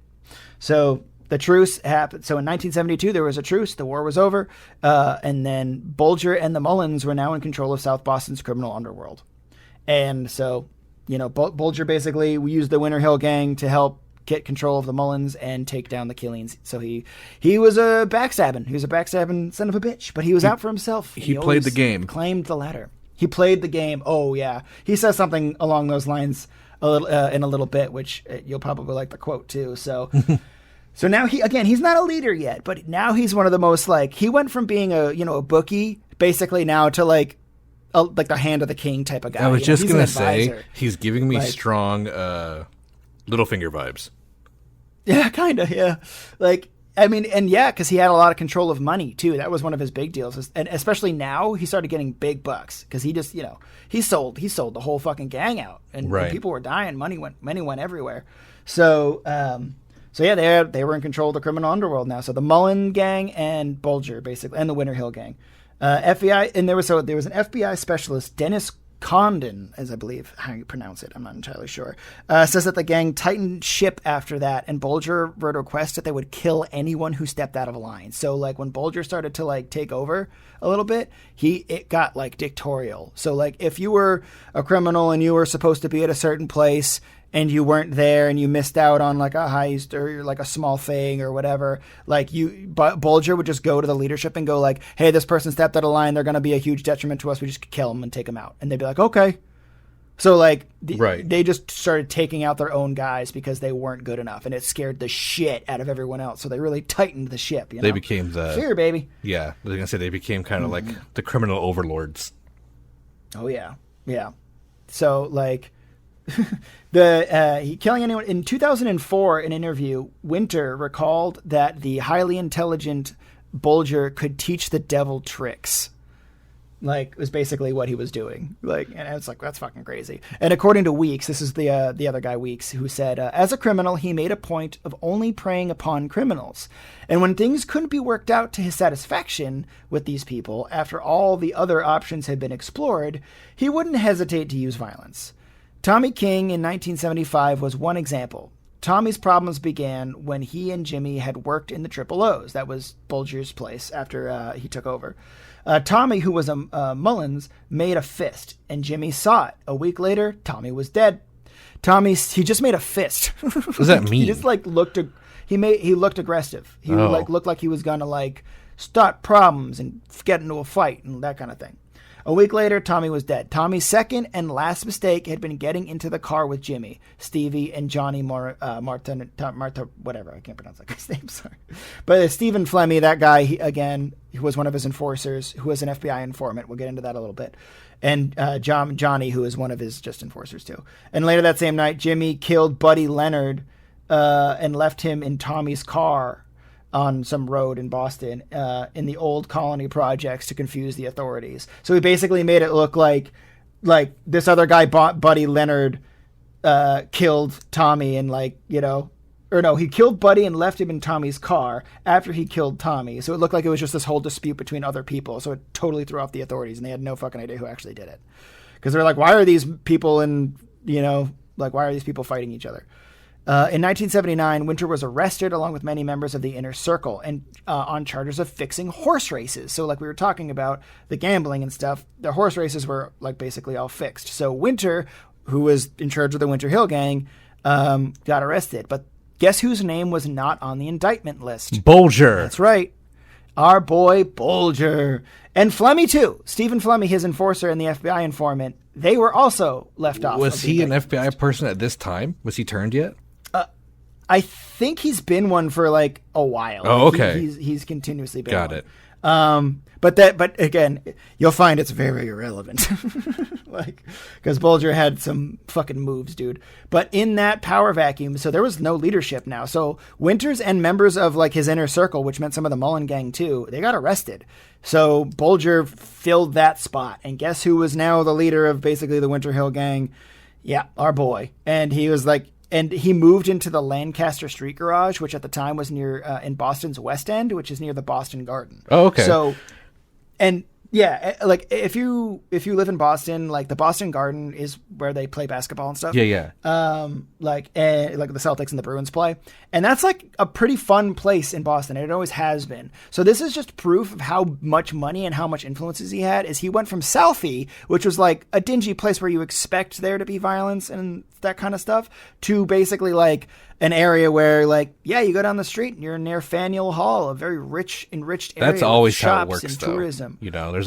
Speaker 2: So the truce happened. So in 1972, there was a truce. The war was over. And then Bulger and the Mullins were now in control of South Boston's criminal underworld. And so, Bulger basically used the Winter Hill Gang to help get control of the Mullins and take down the Keelings. So he was a backstabbing. He was a backstabbing son of a bitch, but he was out for himself.
Speaker 1: He played the game.
Speaker 2: Claimed the latter. He played the game. Oh, yeah. He says something along those lines in a little bit, which you'll probably like the quote, too. So so now he's not a leader yet, but now he's one of the most, he went from being a bookie, basically now to, the hand of the king type of guy.
Speaker 1: I was just going to say, he's giving me strong Littlefinger vibes.
Speaker 2: Yeah, kind of, yeah. I mean, and yeah, because he had a lot of control of money too. That was one of his big deals, and especially now he started getting big bucks because he just, he sold the whole fucking gang out, and people were dying. Money went everywhere. So, yeah, they were in control of the criminal underworld now. So the Mullen gang and Bulger basically, and the Winter Hill gang, FBI, and there was an FBI specialist, Dennis Condon, as I believe how you pronounce it, I'm not entirely sure, says that the gang tightened ship after that, and Bulger wrote a request that they would kill anyone who stepped out of line. So like when Bulger started to like take over a little bit, it got like dictatorial. So like if you were a criminal and you were supposed to be at a certain place and you weren't there and you missed out on like a heist or like a small thing or whatever, like Bulger would just go to the leadership and go like, hey, this person stepped out of line. They're going to be a huge detriment to us. We just kill them and take them out. And they'd be like, okay. So like they just started taking out their own guys because they weren't good enough. And it scared the shit out of everyone else. So they really tightened the ship.
Speaker 1: They became the
Speaker 2: fear, baby.
Speaker 1: Yeah. I was going to say they became kind of like the criminal overlords.
Speaker 2: Oh yeah. Yeah. So like, killing anyone in 2004, in an interview, Winter recalled that the highly intelligent Bulger could teach the devil tricks. Like, was basically what he was doing. Like, and it's like, that's fucking crazy. And according to Weeks, this is the other guy, Weeks, who said, as a criminal, he made a point of only preying upon criminals. And when things couldn't be worked out to his satisfaction with these people, after all the other options had been explored, he wouldn't hesitate to use violence. Tommy King in 1975 was one example. Tommy's problems began when he and Jimmy had worked in the Triple O's. That was Bulger's place after he took over. Tommy, who was a Mullins, made a fist, and Jimmy saw it. A week later, Tommy was dead. He just made a fist.
Speaker 1: What does that mean?
Speaker 2: He just like looked aggressive. He looked like he was gonna like start problems and get into a fight and that kind of thing. A week later, Tommy was dead. Tommy's second and last mistake had been getting into the car with Jimmy, Stevie, and Johnny Marta, whatever. I can't pronounce that guy's name, sorry. But Stephen Flemmy, that guy, he was one of his enforcers, who was an FBI informant. We'll get into that a little bit. And Johnny, who is one of his just enforcers, too. And later that same night, Jimmy killed Buddy Leonard and left him in Tommy's car on some road in Boston in the old colony projects to confuse the authorities. So he basically made it look like this other guy, Buddy Leonard, killed Tommy and he killed Buddy and left him in Tommy's car after he killed Tommy. So it looked like it was just this whole dispute between other people. So it totally threw off the authorities, and they had no fucking idea who actually did it. Because they're like, why are these people why are these people fighting each other? In 1979, Winter was arrested along with many members of the Inner Circle and on charges of fixing horse races. So like we were talking about the gambling and stuff, the horse races were like basically all fixed. So Winter, who was in charge of the Winter Hill gang, got arrested. But guess whose name was not on the indictment list?
Speaker 1: Bulger.
Speaker 2: That's right. Our boy Bulger. And Flemmy too. Stephen Flemmy, his enforcer and the FBI informant, they were also left off.
Speaker 1: Was he an FBI person at this time? Was he turned yet?
Speaker 2: I think he's been one for like a while.
Speaker 1: Oh, okay.
Speaker 2: He's continuously been
Speaker 1: Got
Speaker 2: one.
Speaker 1: it.
Speaker 2: But again, you'll find it's very irrelevant. Because Bulger had some fucking moves, dude. But in that power vacuum, so there was no leadership now. So Winters and members of like his inner circle, which meant some of the Mullen gang too, they got arrested. So Bulger filled that spot. And guess who was now the leader of basically the Winter Hill gang? Yeah, our boy. And he was like, and he moved into the Lancaster Street Garage, which at the time was near in Boston's West End, which is near the Boston Garden.
Speaker 1: Oh, okay.
Speaker 2: So, and yeah, like if you live in Boston, like the Boston Garden is where they play basketball and stuff.
Speaker 1: Yeah.
Speaker 2: Like the Celtics and the Bruins play, and that's like a pretty fun place in Boston. And it always has been. So this is just proof of how much money and how much influences he had. Is he went from Southie, which was like a dingy place where you expect there to be violence and that kind of stuff, to basically like an area where like, yeah, you go down the street and you're near Faneuil Hall, a very enriched area.
Speaker 1: That's always
Speaker 2: with shops
Speaker 1: how it works,
Speaker 2: and
Speaker 1: though.
Speaker 2: Tourism.
Speaker 1: You know, there's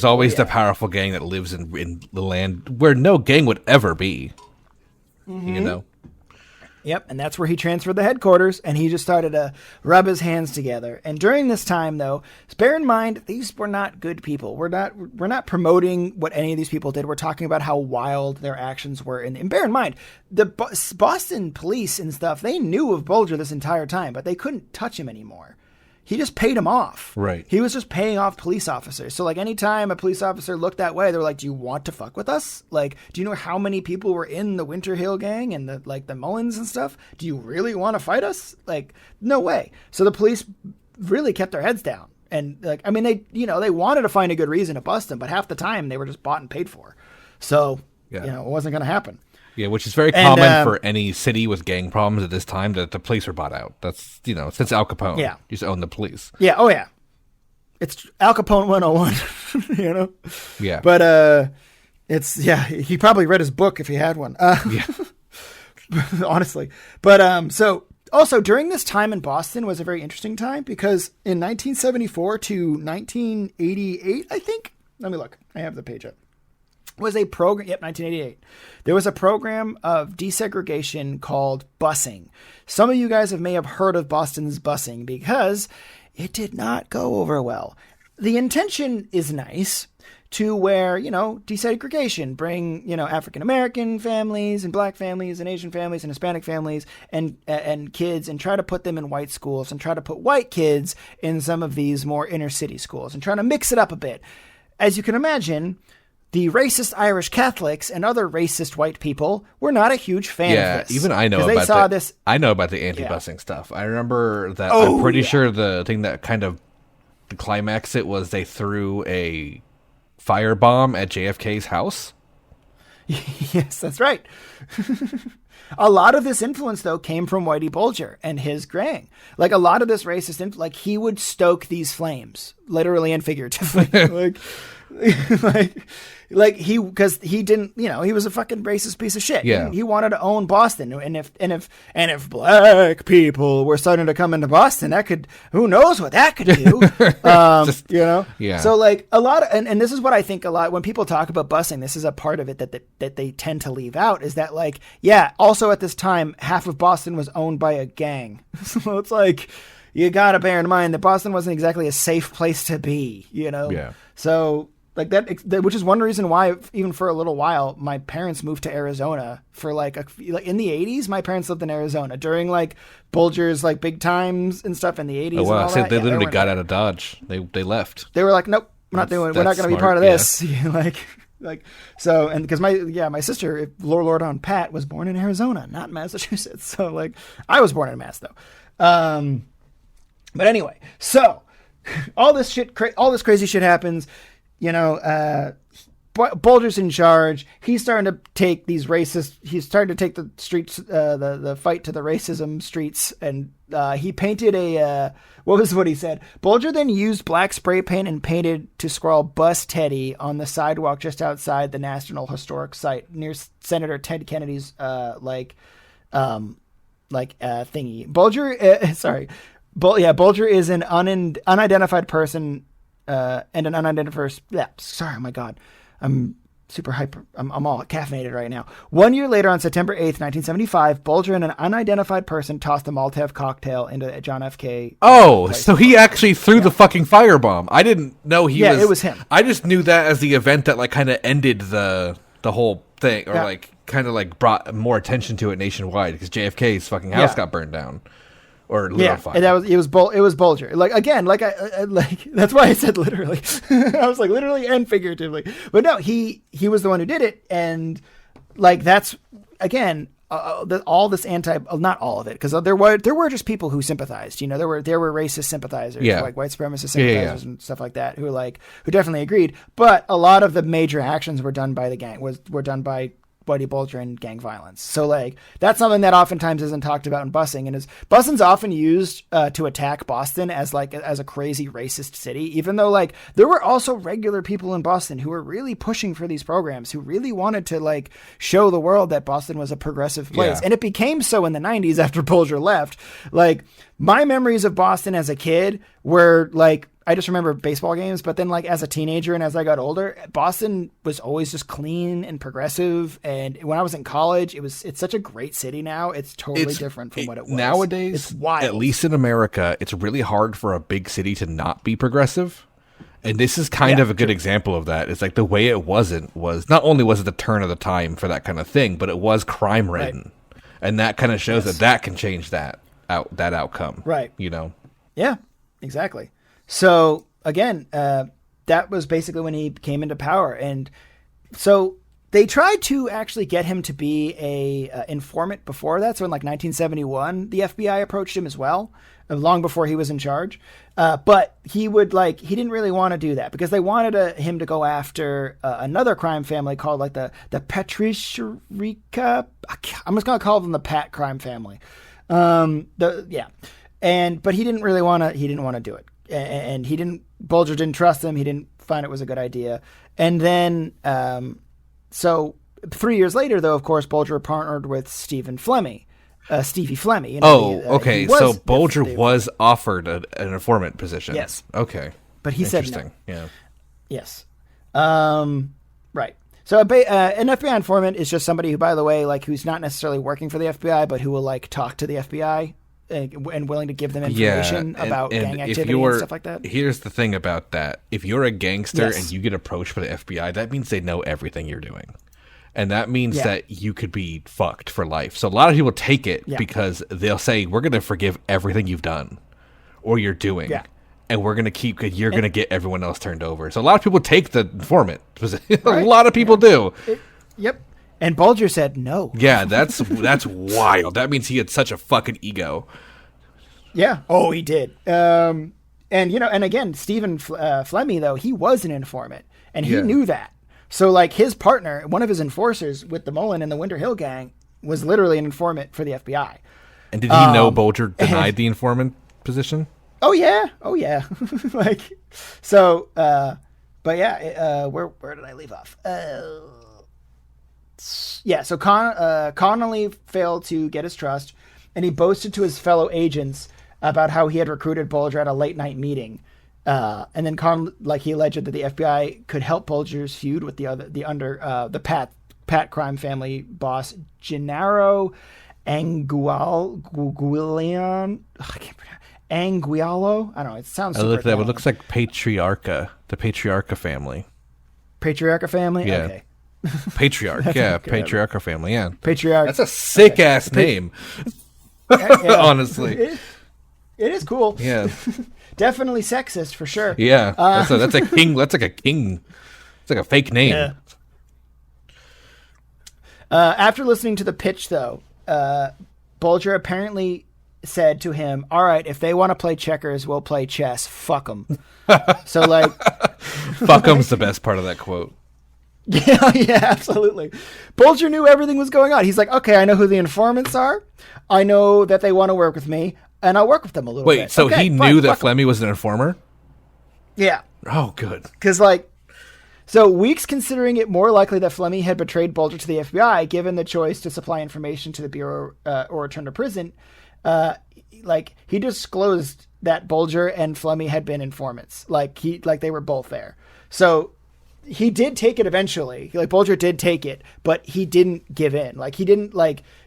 Speaker 1: always the powerful gang that lives in the land where no gang would ever be. Mm-hmm. You know.
Speaker 2: Yep, and that's where he transferred the headquarters, and he just started to rub his hands together. And during this time, though, bear in mind, these were not good people. We're not promoting what any of these people did. We're talking about how wild their actions were. And bear in mind, the Boston police and stuff, they knew of Bulger this entire time, but they couldn't touch him anymore. He just paid him off.
Speaker 1: Right.
Speaker 2: He was just paying off police officers. So, like, anytime a police officer looked that way, they were like, do you want to fuck with us? Like, do you know how many people were in the Winter Hill gang and the Mullins and stuff? Do you really want to fight us? Like, no way. So the police really kept their heads down. And, like, I mean, they wanted to find a good reason to bust him, but half the time they were just bought and paid for. So, it wasn't going to happen.
Speaker 1: Yeah, which is very common for any city with gang problems at this time, that the police are bought out. That's, since Al Capone used to own the police.
Speaker 2: Yeah, oh yeah. It's Al Capone 101,
Speaker 1: Yeah.
Speaker 2: But he probably read his book if he had one. Honestly. But so also during this time in Boston was a very interesting time because in 1974 to 1988, I think. Let me look. I have the page up. Was a program, 1988. There was a program of desegregation called busing. Some of you guys may have heard of Boston's busing because it did not go over well. The intention is nice to where, desegregation, bring, African-American families and black families and Asian families and Hispanic families and kids and try to put them in white schools and try to put white kids in some of these more inner city schools and trying to mix it up a bit. As you can imagine, the racist Irish Catholics and other racist white people were not a huge fan of this.
Speaker 1: Even I know about this. I know about the anti-busing stuff. I remember that. I'm pretty sure the thing that kind of climaxed it was they threw a firebomb at JFK's house.
Speaker 2: Yes, that's right. A lot of this influence, though, came from Whitey Bulger and his gang. Like, a lot of this racist influence, he would stoke these flames, literally and figuratively. Because he didn't, he was a fucking racist piece of shit.
Speaker 1: Yeah.
Speaker 2: He wanted to own Boston. And if black people were starting to come into Boston, who knows what that could do.
Speaker 1: Yeah.
Speaker 2: So like a lot of, and this is what I think a lot, when people talk about busing, this is a part of it that they tend to leave out is that also at this time, half of Boston was owned by a gang. So it's like, you got to bear in mind that Boston wasn't exactly a safe place to be,
Speaker 1: Yeah.
Speaker 2: So, like that, which is one reason why, even for a little while, my parents moved to Arizona for in the 80s. My parents lived in Arizona during Bulger's big times and stuff in the 80s.
Speaker 1: Oh wow!
Speaker 2: And all
Speaker 1: They literally got out of Dodge. They left.
Speaker 2: They were like, nope, we're not going to be part of this. Yeah. So, and because my sister, Lord on Pat, was born in Arizona, not Massachusetts. So I was born in Mass though. But anyway, so all this crazy shit happens. Bulger's in charge. He's starting to take these racist. He's starting to take the streets, the fight to the racism streets, and he painted what he said. Bulger then used black spray paint and painted to scrawl "Bus Teddy" on the sidewalk just outside the National Historic Site near Senator Ted Kennedy's thingy. Bulger is an unidentified person. And an unidentified person. Yeah, sorry, oh my God. I'm super hyper. I'm all caffeinated right now. 1 year later, on September 8th, 1975, Bulger and an unidentified person tossed a Molotov cocktail into John F. K.
Speaker 1: Oh, so he actually threw the fucking firebomb. I didn't know he was.
Speaker 2: Yeah, it was him.
Speaker 1: I just knew that as the event that kind of ended the whole thing, or kind of brought more attention to it nationwide because JFK's fucking house got burned down. Or
Speaker 2: and it was Bulger. That's why I said literally. I was literally and figuratively. But no, he was the one who did it, and that's again all this not all of it, because there were just people who sympathized. There were racist sympathizers, white supremacist sympathizers and stuff like that, who definitely agreed. But a lot of the major actions were done by the gang. Were done by Whitey Bulger and gang violence. So that's something that oftentimes isn't talked about in busing, and busing's often used to attack Boston as a crazy racist city, even though there were also regular people in Boston who were really pushing for these programs, who really wanted to show the world that Boston was a progressive place. And it became so in the 90s after Bulger left. My memories of Boston as a kid were I just remember baseball games, but then like as a teenager and as I got older, Boston was always just clean and progressive. And when I was in college, it's such a great city now. It's totally different from what it was.
Speaker 1: Nowadays,
Speaker 2: it's wild.
Speaker 1: At least in America, it's really hard for a big city to not be progressive. And this is kind of a good example of that. It's like the way it was not only was it the turn of the time for that kind of thing, but it was crime ridden. Right. And that kind of shows that can change that outcome.
Speaker 2: Right.
Speaker 1: You know?
Speaker 2: Yeah, exactly. So again, that was basically when he came into power. And so they tried to actually get him to be a informant before that. So in like 1971, the FBI approached him as well, long before he was in charge. But he didn't really want to do that because they wanted him to go after another crime family called like the Petricarica. I'm just going to call them the Pat crime family. But he didn't really want to. He didn't want to do it, and Bulger didn't trust him. He didn't find it was a good idea. And then, so 3 years later, though, of course, Bulger partnered with Stevie Flemmi.
Speaker 1: Okay. So Bulger was offered an informant position.
Speaker 2: Yes.
Speaker 1: Okay.
Speaker 2: But he said no.
Speaker 1: Yeah.
Speaker 2: Yes. Right. So an FBI informant is just somebody who, by the way, like who's not necessarily working for the FBI, but who will like talk to the FBI and willing to give them information about gang activity and stuff like that.
Speaker 1: Here's the thing about that. If you're a gangster
Speaker 2: Yes.
Speaker 1: and you get approached by the FBI, that means they know everything you're doing. And that means that you could be fucked for life. So a lot of people take it because they'll say, we're going to forgive everything you've done or you're doing. Yeah. And we're going to you're going to get everyone else turned over. So a lot of people take the informant. A lot of people do.
Speaker 2: Yep. And Bulger said no.
Speaker 1: Yeah, that's wild. That means he had such a fucking ego.
Speaker 2: Yeah. Oh, he did. And again, Stephen Flemmi, though, he was an informant. And he knew that. So, like, his partner, one of his enforcers with the Mullen and the Winter Hill gang, was literally an informant for the FBI.
Speaker 1: And did he know Bulger denied the informant position?
Speaker 2: Oh, yeah. But yeah, where did I leave off? So Connolly failed to get his trust, and he boasted to his fellow agents about how he had recruited Bulger at a late-night meeting. And then he alleged that the FBI could help Bulger's feud with the Pat crime family boss Gennaro Anguillan. I can't pronounce Anguialo. I don't know. It sounds.
Speaker 1: I looked at that. It looks like Patriarcha, the Patriarcha family.
Speaker 2: Patriarcha family.
Speaker 1: Yeah.
Speaker 2: Okay.
Speaker 1: Patriarch. Yeah, Patriarcha family. Yeah.
Speaker 2: Patriarch.
Speaker 1: That's a sick ass name. Honestly,
Speaker 2: it is cool.
Speaker 1: Yeah.
Speaker 2: Definitely sexist for sure.
Speaker 1: Yeah, that's a king. That's like a king. It's like a fake name.
Speaker 2: Yeah. After listening to the pitch, though, Bulger apparently said to him, "All right, if they want to play checkers, we'll play chess. Fuck them." So like,
Speaker 1: fuck them's the best part of that quote.
Speaker 2: Yeah, absolutely. Bulger knew everything was going on. He's like, okay, I know who the informants are. I know that they want to work with me. And I'll work with them a little bit.
Speaker 1: Wait, so he knew that Flemmi was an informer?
Speaker 2: Yeah.
Speaker 1: Oh, good.
Speaker 2: Because, so Weeks considering it more likely that Flemmi had betrayed Bulger to the FBI, given the choice to supply information to the Bureau or return to prison, he disclosed that Bulger and Flemmi had been informants. They were both there. So he did take it eventually. Bulger did take it, but he didn't give in. He didn't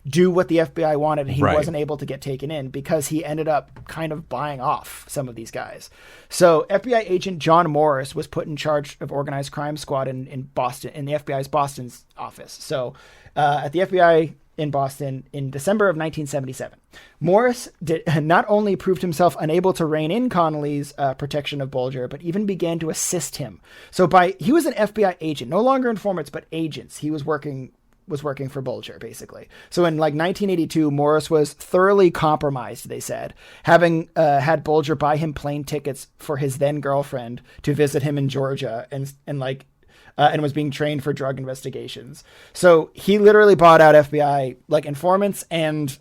Speaker 2: do what the FBI wanted, and he wasn't able to get taken in because he ended up kind of buying off some of these guys. So FBI agent John Morris was put in charge of organized crime squad in Boston, in the FBI's Boston's office. So at the FBI in Boston in December of 1977. Morris not only proved himself unable to rein in Connolly's protection of Bulger, but even began to assist him. So he was an FBI agent, no longer informants, but agents. He was working for Bulger, basically. So in 1982, Morris was thoroughly compromised, they said, having had Bulger buy him plane tickets for his then girlfriend to visit him in Georgia and was being trained for drug investigations. So he literally bought out FBI informants and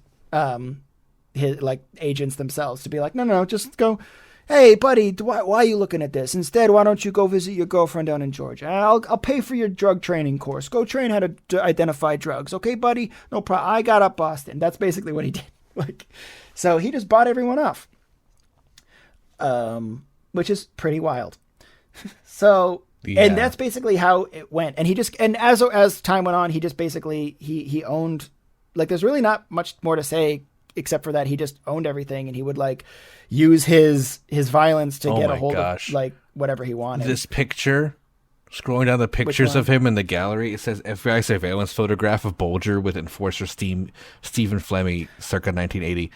Speaker 2: his agents themselves to be like, no, just go. Hey, buddy, why are you looking at this? Instead, why don't you go visit your girlfriend down in Georgia? I'll pay for your drug training course. Go train how to identify drugs. Okay, buddy? No problem. I got up Boston. That's basically what he did. So he just bought everyone off. which is pretty wild. So, and that's basically how it went. And he just, and as time went on, he just basically, he owned, like, there's really not much more to say except for that he just owned everything, and he would like use his violence to get a hold of like whatever he wanted.
Speaker 1: This picture, scrolling down the pictures of him in the gallery, it says FBI surveillance photograph of Bulger with enforcer Stephen Flemmi circa 1980.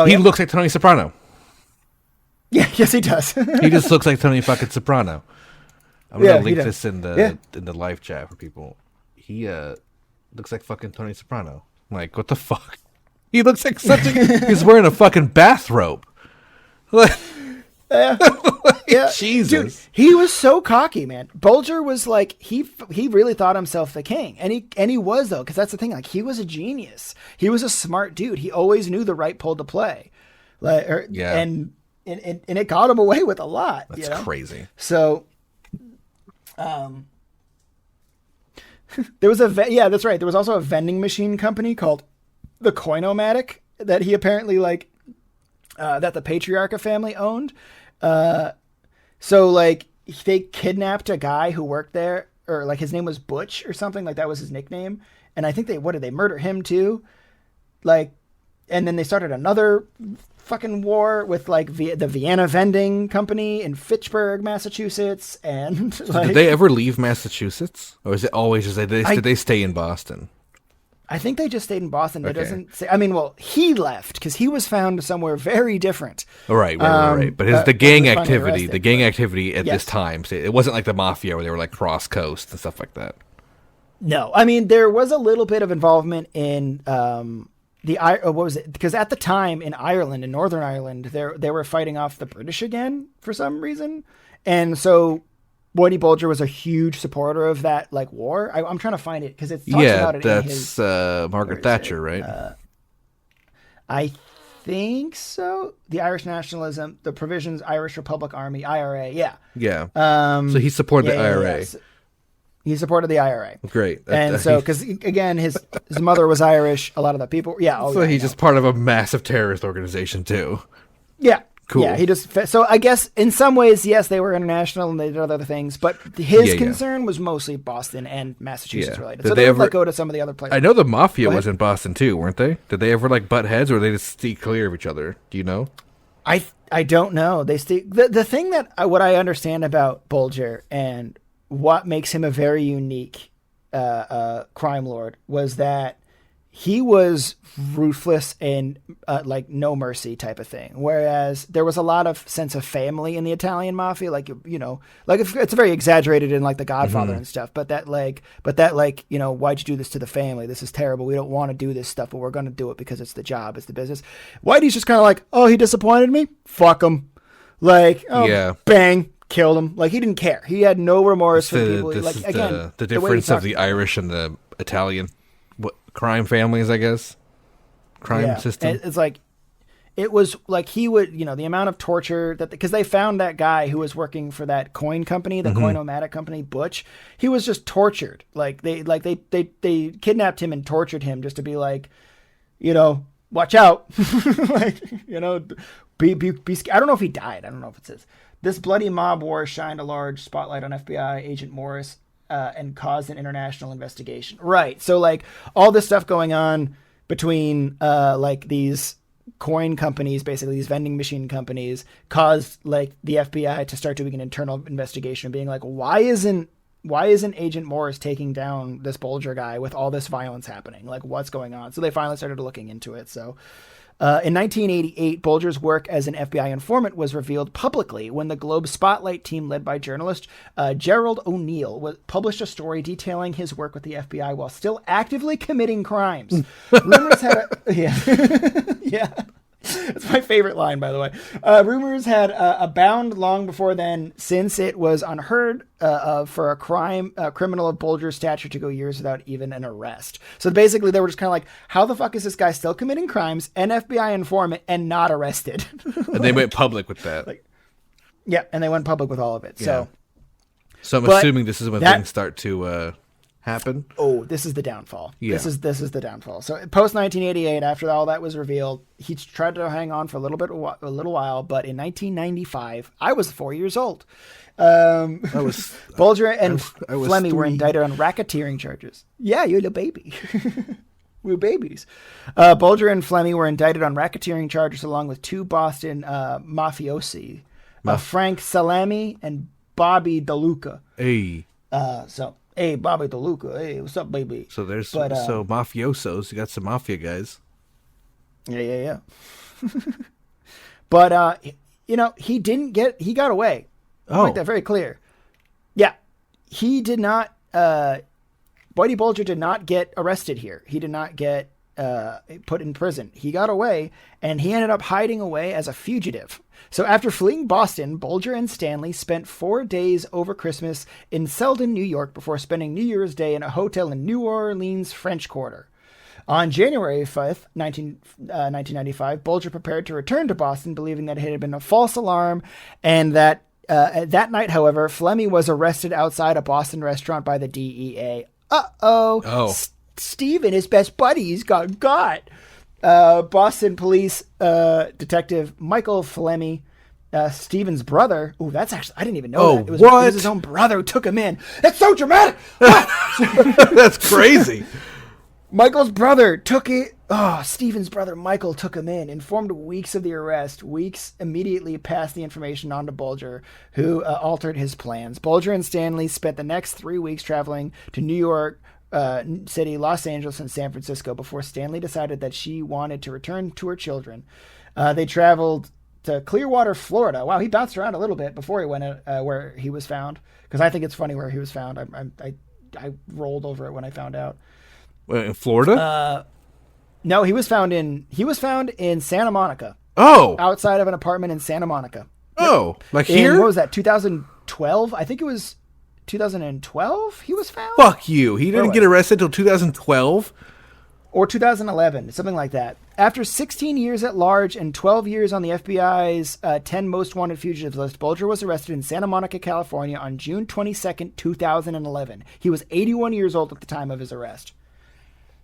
Speaker 1: He looks like Tony Soprano.
Speaker 2: Yeah, yes, he does.
Speaker 1: He just looks like Tony fucking Soprano. I'm gonna link this in the live chat for people. He looks like fucking Tony Soprano. Like, what the fuck? He looks like he's wearing a fucking bathrobe.
Speaker 2: Yeah.
Speaker 1: Jesus.
Speaker 2: Dude, he was so cocky, man. Bulger was like, he really thought himself the king. And he was, though, because that's the thing. Like, he was a genius. He was a smart dude. He always knew the right pull to play. Like, and it got him away with a lot.
Speaker 1: That's crazy.
Speaker 2: So, there was that's right. There was also a vending machine company called the Coinomatic that he apparently that the Patriarcha family owned. So like they kidnapped a guy who worked there, or like his name was Butch or something, like that was his nickname. And I think did they murder him too? Like, and then they started another fucking war with like the Vienna Vending Company in Fitchburg, Massachusetts. And like,
Speaker 1: did they ever leave Massachusetts, or is it always just did they stay in Boston?
Speaker 2: I think they just stayed in Boston. It doesn't say. I mean, well, he left because he was found somewhere very different.
Speaker 1: Right. But the gang activity at this time, it wasn't like the mafia where they were like cross coast and stuff like that.
Speaker 2: No, I mean there was a little bit of involvement in what was it? Because at the time in Ireland, in Northern Ireland, they were fighting off the British again for some reason, and so Whitey Bulger was a huge supporter of that like war. I'm trying to find it because it talks about it in his...
Speaker 1: Margaret Thatcher, right?
Speaker 2: I think so. The Irish nationalism, the provisions, Irish Republic Army, IRA. Yeah.
Speaker 1: Yeah. So he supported the IRA.
Speaker 2: Yeah. He supported the IRA.
Speaker 1: Great.
Speaker 2: And so, because again, his mother was Irish. A lot of the people. Yeah.
Speaker 1: So he's just part of a massive terrorist organization too.
Speaker 2: Yeah.
Speaker 1: Cool.
Speaker 2: Yeah, so I guess in some ways, yes, they were international and they did other things, but his concern was mostly Boston and Massachusetts related. So they would go to some of the other places.
Speaker 1: I know the mafia was in Boston too, weren't they? Did they ever like butt heads, or did they just stay clear of each other? Do you know?
Speaker 2: I don't know. They the thing that what I understand about Bulger and what makes him a very unique crime lord was that he was ruthless and like no mercy type of thing. Whereas there was a lot of sense of family in the Italian mafia, like, you know, like it's very exaggerated in like The Godfather and stuff, but that like, you know, why'd you do this to the family? This is terrible. We don't want to do this stuff, but we're going to do it because it's the job, it's the business. Whitey's just kind of like, oh, he disappointed me? Fuck him. Like, bang, killed him. Like, he didn't care. He had no remorse for people. Like, again,
Speaker 1: the difference of the Irish and the Italian crime families, I guess. Crime system.
Speaker 2: It's like, it was like he would, you know, the amount of torture that, because they found that guy who was working for that coin company, the Coinomatic company, Butch. He was just tortured. Like they kidnapped him and tortured him just to be like, you know, watch out. Like, you know, be I don't know if he died. I don't know if it says this bloody mob war shined a large spotlight on FBI agent Morris and caused an international investigation. Right. So like all this stuff going on between like these coin companies, basically these vending machine companies, caused like the FBI to start doing an internal investigation, being like, why isn't Agent Morris taking down this Bulger guy with all this violence happening? Like, what's going on? So they finally started looking into it. So in 1988, Bulger's work as an FBI informant was revealed publicly when the Globe Spotlight team, led by journalist Gerald O'Neill, published a story detailing his work with the FBI while still actively committing crimes. Rumors had yeah. That's my favorite line, by the way. Rumors had abound long before then, since it was unheard of for a criminal of Bulger's stature to go years without even an arrest. So basically, they were just kind of like, how the fuck is this guy still committing crimes, an FBI informant, and not arrested?
Speaker 1: And they went public with that.
Speaker 2: And they went public with all of it.
Speaker 1: Yeah. So I'm assuming this is when things start to happen?
Speaker 2: Oh, this is the downfall.
Speaker 1: Yeah.
Speaker 2: This is the downfall. So post 1988, after all that was revealed, he tried to hang on for a little while, but in 1995, I was 4 years old. Bulger and Fleming were indicted on racketeering charges. Yeah, you're a baby. We're babies. Bulger and Fleming were indicted on racketeering charges along with two Boston mafiosi, Frank Salami and Bobby DeLuca.
Speaker 1: Hey.
Speaker 2: Hey, Bobby DeLuca. Hey, what's up, baby?
Speaker 1: So there's so mafiosos. You got some mafia guys.
Speaker 2: Yeah. But he got away. I'll make that very clear. Yeah, he did not. Whitey Bulger did not get arrested here. He did not get put in prison. He got away, and he ended up hiding away as a fugitive. So after fleeing Boston, Bulger and Stanley spent 4 days over Christmas in Selden, New York, before spending New Year's Day in a hotel in New Orleans, French Quarter. On January 5th, 1995, Bulger prepared to return to Boston, believing that it had been a false alarm, and that that night, however, Fleming was arrested outside a Boston restaurant by the DEA. Steve and his best buddies got. Boston police detective Michael Fleming, Steven's brother. Oh, that's actually, I didn't even know that. It was his own brother who took him in. That's so dramatic.
Speaker 1: That's crazy.
Speaker 2: Michael's brother took it. Steven's brother Michael took him in, informed weeks of the arrest. Weeks immediately passed the information on to Bulger, who altered his plans. Bulger and Stanley spent the next 3 weeks traveling to New York City, Los Angeles, and San Francisco before Stanley decided that she wanted to return to her children. They traveled to Clearwater, Florida. Wow, he bounced around a little bit before he went where he was found, because I think it's funny where he was found. I rolled over it when I found out.
Speaker 1: In Florida?
Speaker 2: No, he was found in Santa Monica.
Speaker 1: Oh,
Speaker 2: outside of an apartment in Santa Monica.
Speaker 1: Oh, like here?
Speaker 2: What was that? 2012? I think it was 2012 he was found?
Speaker 1: Fuck you. He didn't get arrested until 2012?
Speaker 2: Or 2011, something like that. After 16 years at large and 12 years on the FBI's 10 most wanted fugitives list, Bulger was arrested in Santa Monica, California on June 22nd, 2011. He was 81 years old at the time of his arrest.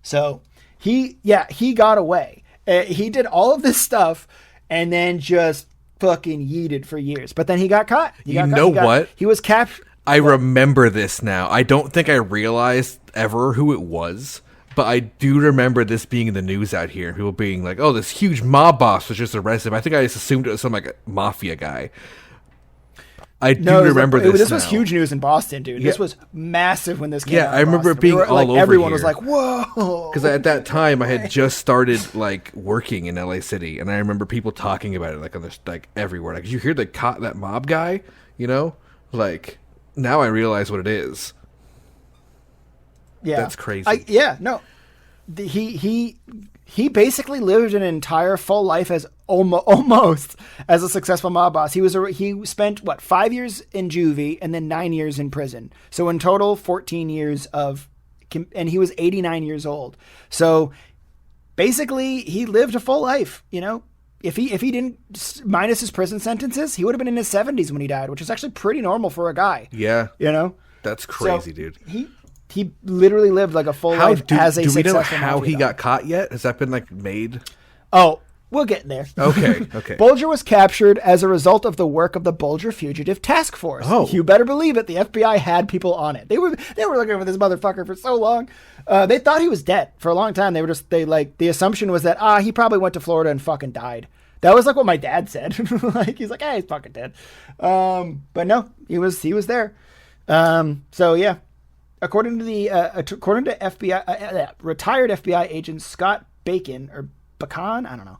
Speaker 2: So he got away. He did all of this stuff and then just fucking yeeted for years. But then he got caught. He was captured.
Speaker 1: I remember this now. I don't think I realized ever who it was, but I do remember this being in the news out here. People being like, "Oh, this huge mob boss was just arrested." I think I just assumed it was some like a mafia guy. I do remember this.
Speaker 2: This was huge news in Boston, dude. Yeah. This was massive when this came out.
Speaker 1: Yeah, I remember it being all over.
Speaker 2: Everyone
Speaker 1: here.
Speaker 2: Was like, "Whoa!"
Speaker 1: Because at that time, I had just started like working in LA City, and I remember people talking about it like everywhere. Like, did you hear they caught that mob guy? You know, like. Now I realize what it is.
Speaker 2: Yeah,
Speaker 1: that's crazy.
Speaker 2: He basically lived an entire full life as almost as a successful mob boss. He spent 5 years in juvie and then 9 years in prison. So in total, 14 years and he was 89 years old. So basically, he lived a full life. You know. If he didn't, minus his prison sentences, he would have been in his 70s when he died, which is actually pretty normal for a guy.
Speaker 1: Yeah.
Speaker 2: You know?
Speaker 1: That's crazy, dude.
Speaker 2: He literally lived like a full life as a successful.
Speaker 1: Do we know how he got caught yet? Has that been made?
Speaker 2: Oh, we'll get there.
Speaker 1: Okay.
Speaker 2: Bulger was captured as a result of the work of the Bulger Fugitive Task Force.
Speaker 1: Oh.
Speaker 2: You better believe it. The FBI had people on it. They were looking for this motherfucker for so long. They thought he was dead for a long time. The assumption was that he probably went to Florida and fucking died. That was what my dad said. He's like, he's fucking dead. But no, he was there. So yeah, according to FBI retired FBI agent Scott Bacon or Bacon, I don't know.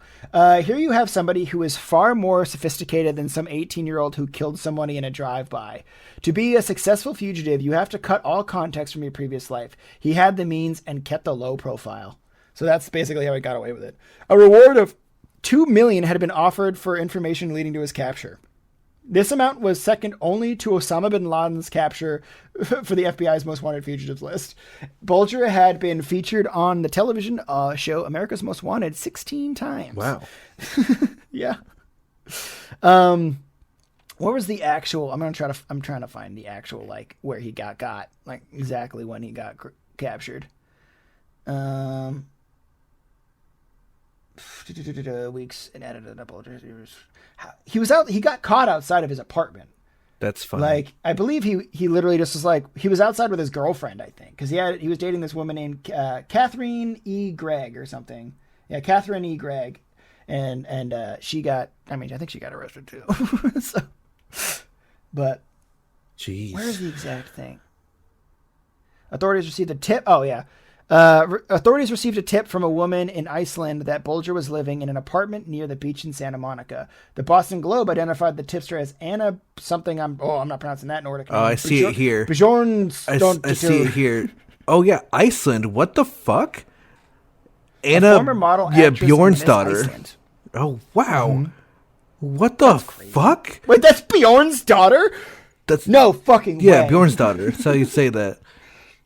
Speaker 2: Here you have somebody who is far more sophisticated than some 18-year-old who killed somebody in a drive-by. To be a successful fugitive, you have to cut all context from your previous life. He had the means and kept a low profile. So that's basically how he got away with it. A reward of $2 million had been offered for information leading to his capture. This amount was second only to Osama bin Laden's capture for the FBI's most wanted fugitives list. Bulger had been featured on the television show America's Most Wanted 16 times.
Speaker 1: Wow.
Speaker 2: Yeah. What was the actual? I'm trying to find the actual like where he got like exactly when he got captured. Weeks and edited up. He was out. He got caught outside of his apartment.
Speaker 1: That's funny.
Speaker 2: Like I believe he literally just was like he was outside with his girlfriend. I think because he was dating this woman named Catherine E. Gregg or something. Yeah, Catherine E. Gregg, and she got. I mean, I think she got arrested too. So. But
Speaker 1: jeez,
Speaker 2: where's the exact thing? Authorities received a tip. Oh yeah, authorities received a tip from a woman in Iceland that Bulger was living in an apartment near the beach in Santa Monica. The Boston Globe identified the tipster as Anna something. I'm not pronouncing that in order.
Speaker 1: Oh, I see it here.
Speaker 2: I
Speaker 1: see it here. Oh yeah, Iceland. What the fuck?
Speaker 2: Anna, a former model.
Speaker 1: Yeah, Bjorn's daughter. Iceland. Oh wow. Mm-hmm. What the fuck?
Speaker 2: Wait, that's Bjorn's daughter? That's no fucking way.
Speaker 1: Yeah, Bjorn's daughter. That's how you say that.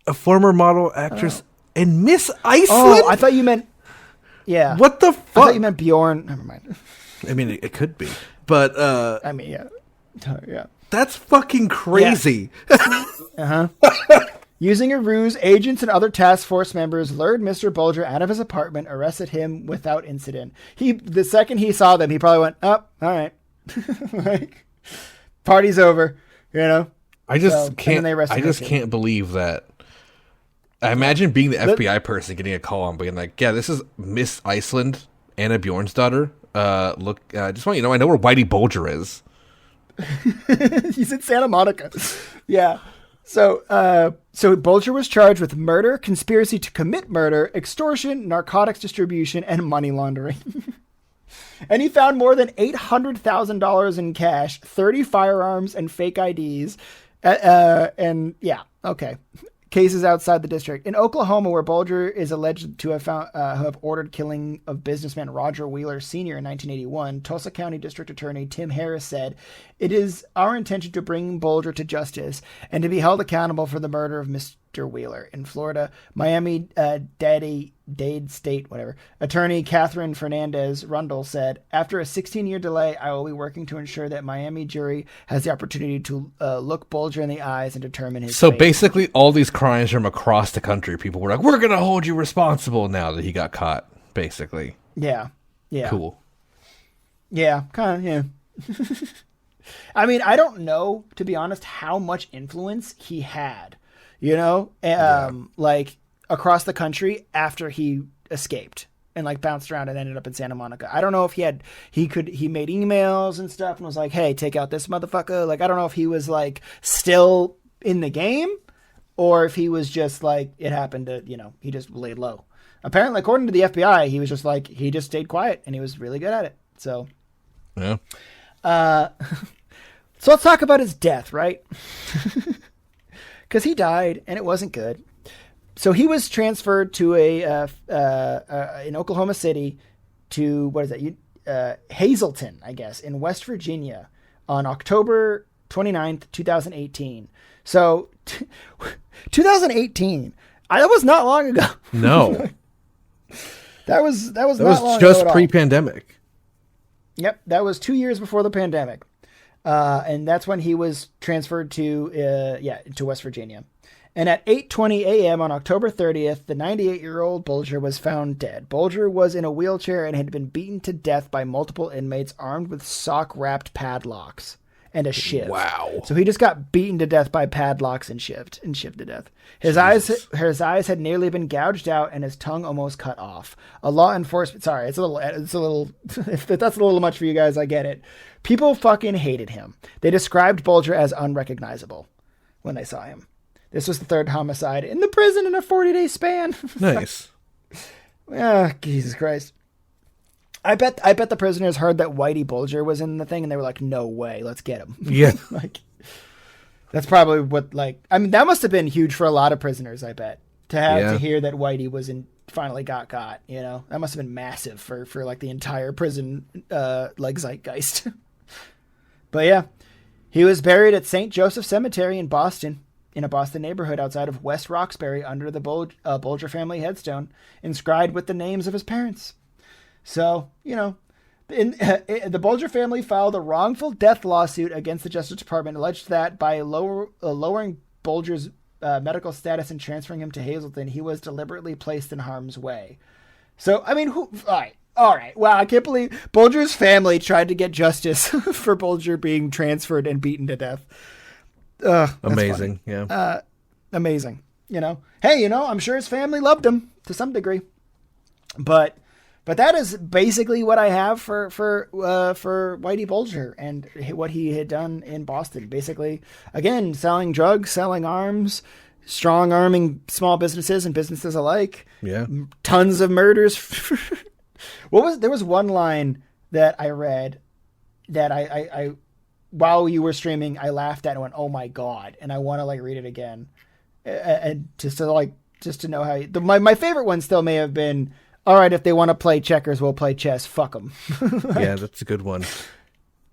Speaker 1: A former model, actress, and Miss Iceland?
Speaker 2: Oh, I thought you meant... Yeah.
Speaker 1: What the fuck?
Speaker 2: I thought you meant Bjorn. Never mind.
Speaker 1: I mean, it could be. But,
Speaker 2: I mean, yeah. Yeah.
Speaker 1: That's fucking crazy.
Speaker 2: Yeah. Uh-huh. Using a ruse, agents and other task force members lured Mr. Bulger out of his apartment, arrested him without incident. The second he saw them, he probably went, oh, all right. Like, party's over, you know?
Speaker 1: I just can't believe that. I imagine being the FBI person getting a call and being like, yeah, this is Miss Iceland, Anna Bjorn's daughter. Look, I just want you to know, I know where Whitey Bulger is.
Speaker 2: He's in Santa Monica. Yeah. So Bulger was charged with murder, conspiracy to commit murder, extortion, narcotics distribution, and money laundering. And he found more than $800,000 in cash, 30 firearms, and fake IDs. And yeah, okay. Cases outside the district. In Oklahoma, where Bulger is alleged to have ordered killing of businessman Roger Wheeler Sr. in 1981, Tulsa County District Attorney Tim Harris said, "It is our intention to bring Bulger to justice and to be held accountable for the murder of Mr. Wheeler." In Florida, Miami-Dade State, Attorney Catherine Fernandez Rundle said, "After a 16-year delay, I will be working to ensure that Miami jury has the opportunity to look Bulger in the eyes and determine his fate."
Speaker 1: Basically, all these crimes from across the country, people were like, we're going to hold you responsible now that he got caught, basically.
Speaker 2: Yeah. Yeah.
Speaker 1: Cool.
Speaker 2: Yeah, kind of, yeah. I mean, I don't know, to be honest, how much influence he had, you know, like across the country after he escaped and like bounced around and ended up in Santa Monica. I don't know if he made emails and stuff and was like, hey, take out this motherfucker. Like, I don't know if he was like still in the game or if he was just like, it happened to, you know, he just laid low. Apparently, according to the FBI, he was just like, he just stayed quiet and he was really good at it. So,
Speaker 1: yeah.
Speaker 2: So let's talk about his death, right? Because he died and it wasn't good. So he was transferred to in Oklahoma City to, what is that? Hazleton, I guess, in West Virginia on October 29th, 2018. So 2018, that was not long ago.
Speaker 1: No.
Speaker 2: That was not long ago.
Speaker 1: That was just pre-pandemic.
Speaker 2: Yep, that was 2 years before the pandemic. And that's when he was transferred to West Virginia. And at 8:20 a.m. on October 30th, the 98-year-old Bulger was found dead. Bulger was in a wheelchair and had been beaten to death by multiple inmates armed with sock-wrapped padlocks and a shiv.
Speaker 1: Wow.
Speaker 2: So he just got beaten to death by padlocks and shivved to death. His eyes had nearly been gouged out and his tongue almost cut off. A law enforcement, sorry, it's a little, if that's a little much for you guys, I get it. People fucking hated him. They described Bulger as unrecognizable when they saw him. This was the third homicide in the prison in a 40-day span.
Speaker 1: Nice.
Speaker 2: Jesus Christ. I bet the prisoners heard that Whitey Bulger was in the thing and they were like, no way, let's get him.
Speaker 1: Yeah.
Speaker 2: Like, that's probably what, like, I mean, that must have been huge for a lot of prisoners, I bet. To hear that Whitey finally got, you know? That must have been massive for like the entire prison, like, zeitgeist. But yeah, he was buried at St. Joseph Cemetery in Boston, in a Boston neighborhood outside of West Roxbury under the Bulger family headstone, inscribed with the names of his parents. So, you know, The Bulger family filed a wrongful death lawsuit against the Justice Department, alleged that by lowering Bulger's medical status and transferring him to Hazleton, he was deliberately placed in harm's way. So, I mean, all right. Wow, I can't believe Bulger's family tried to get justice for Bulger being transferred and beaten to death.
Speaker 1: Amazing, yeah.
Speaker 2: Amazing. Hey, I'm sure his family loved him to some degree, but that is basically what I have for Whitey Bulger and what he had done in Boston. Basically, again, selling drugs, selling arms, strong arming small businesses and businesses alike.
Speaker 1: Yeah,
Speaker 2: tons of murders. There was one line that I read that I while you were streaming, I laughed at and went, "Oh my god!" And I want to read it again, and just to know how. My favorite one still may have been, "All right, if they want to play checkers, we'll play chess. Fuck them."
Speaker 1: Yeah, that's a good one.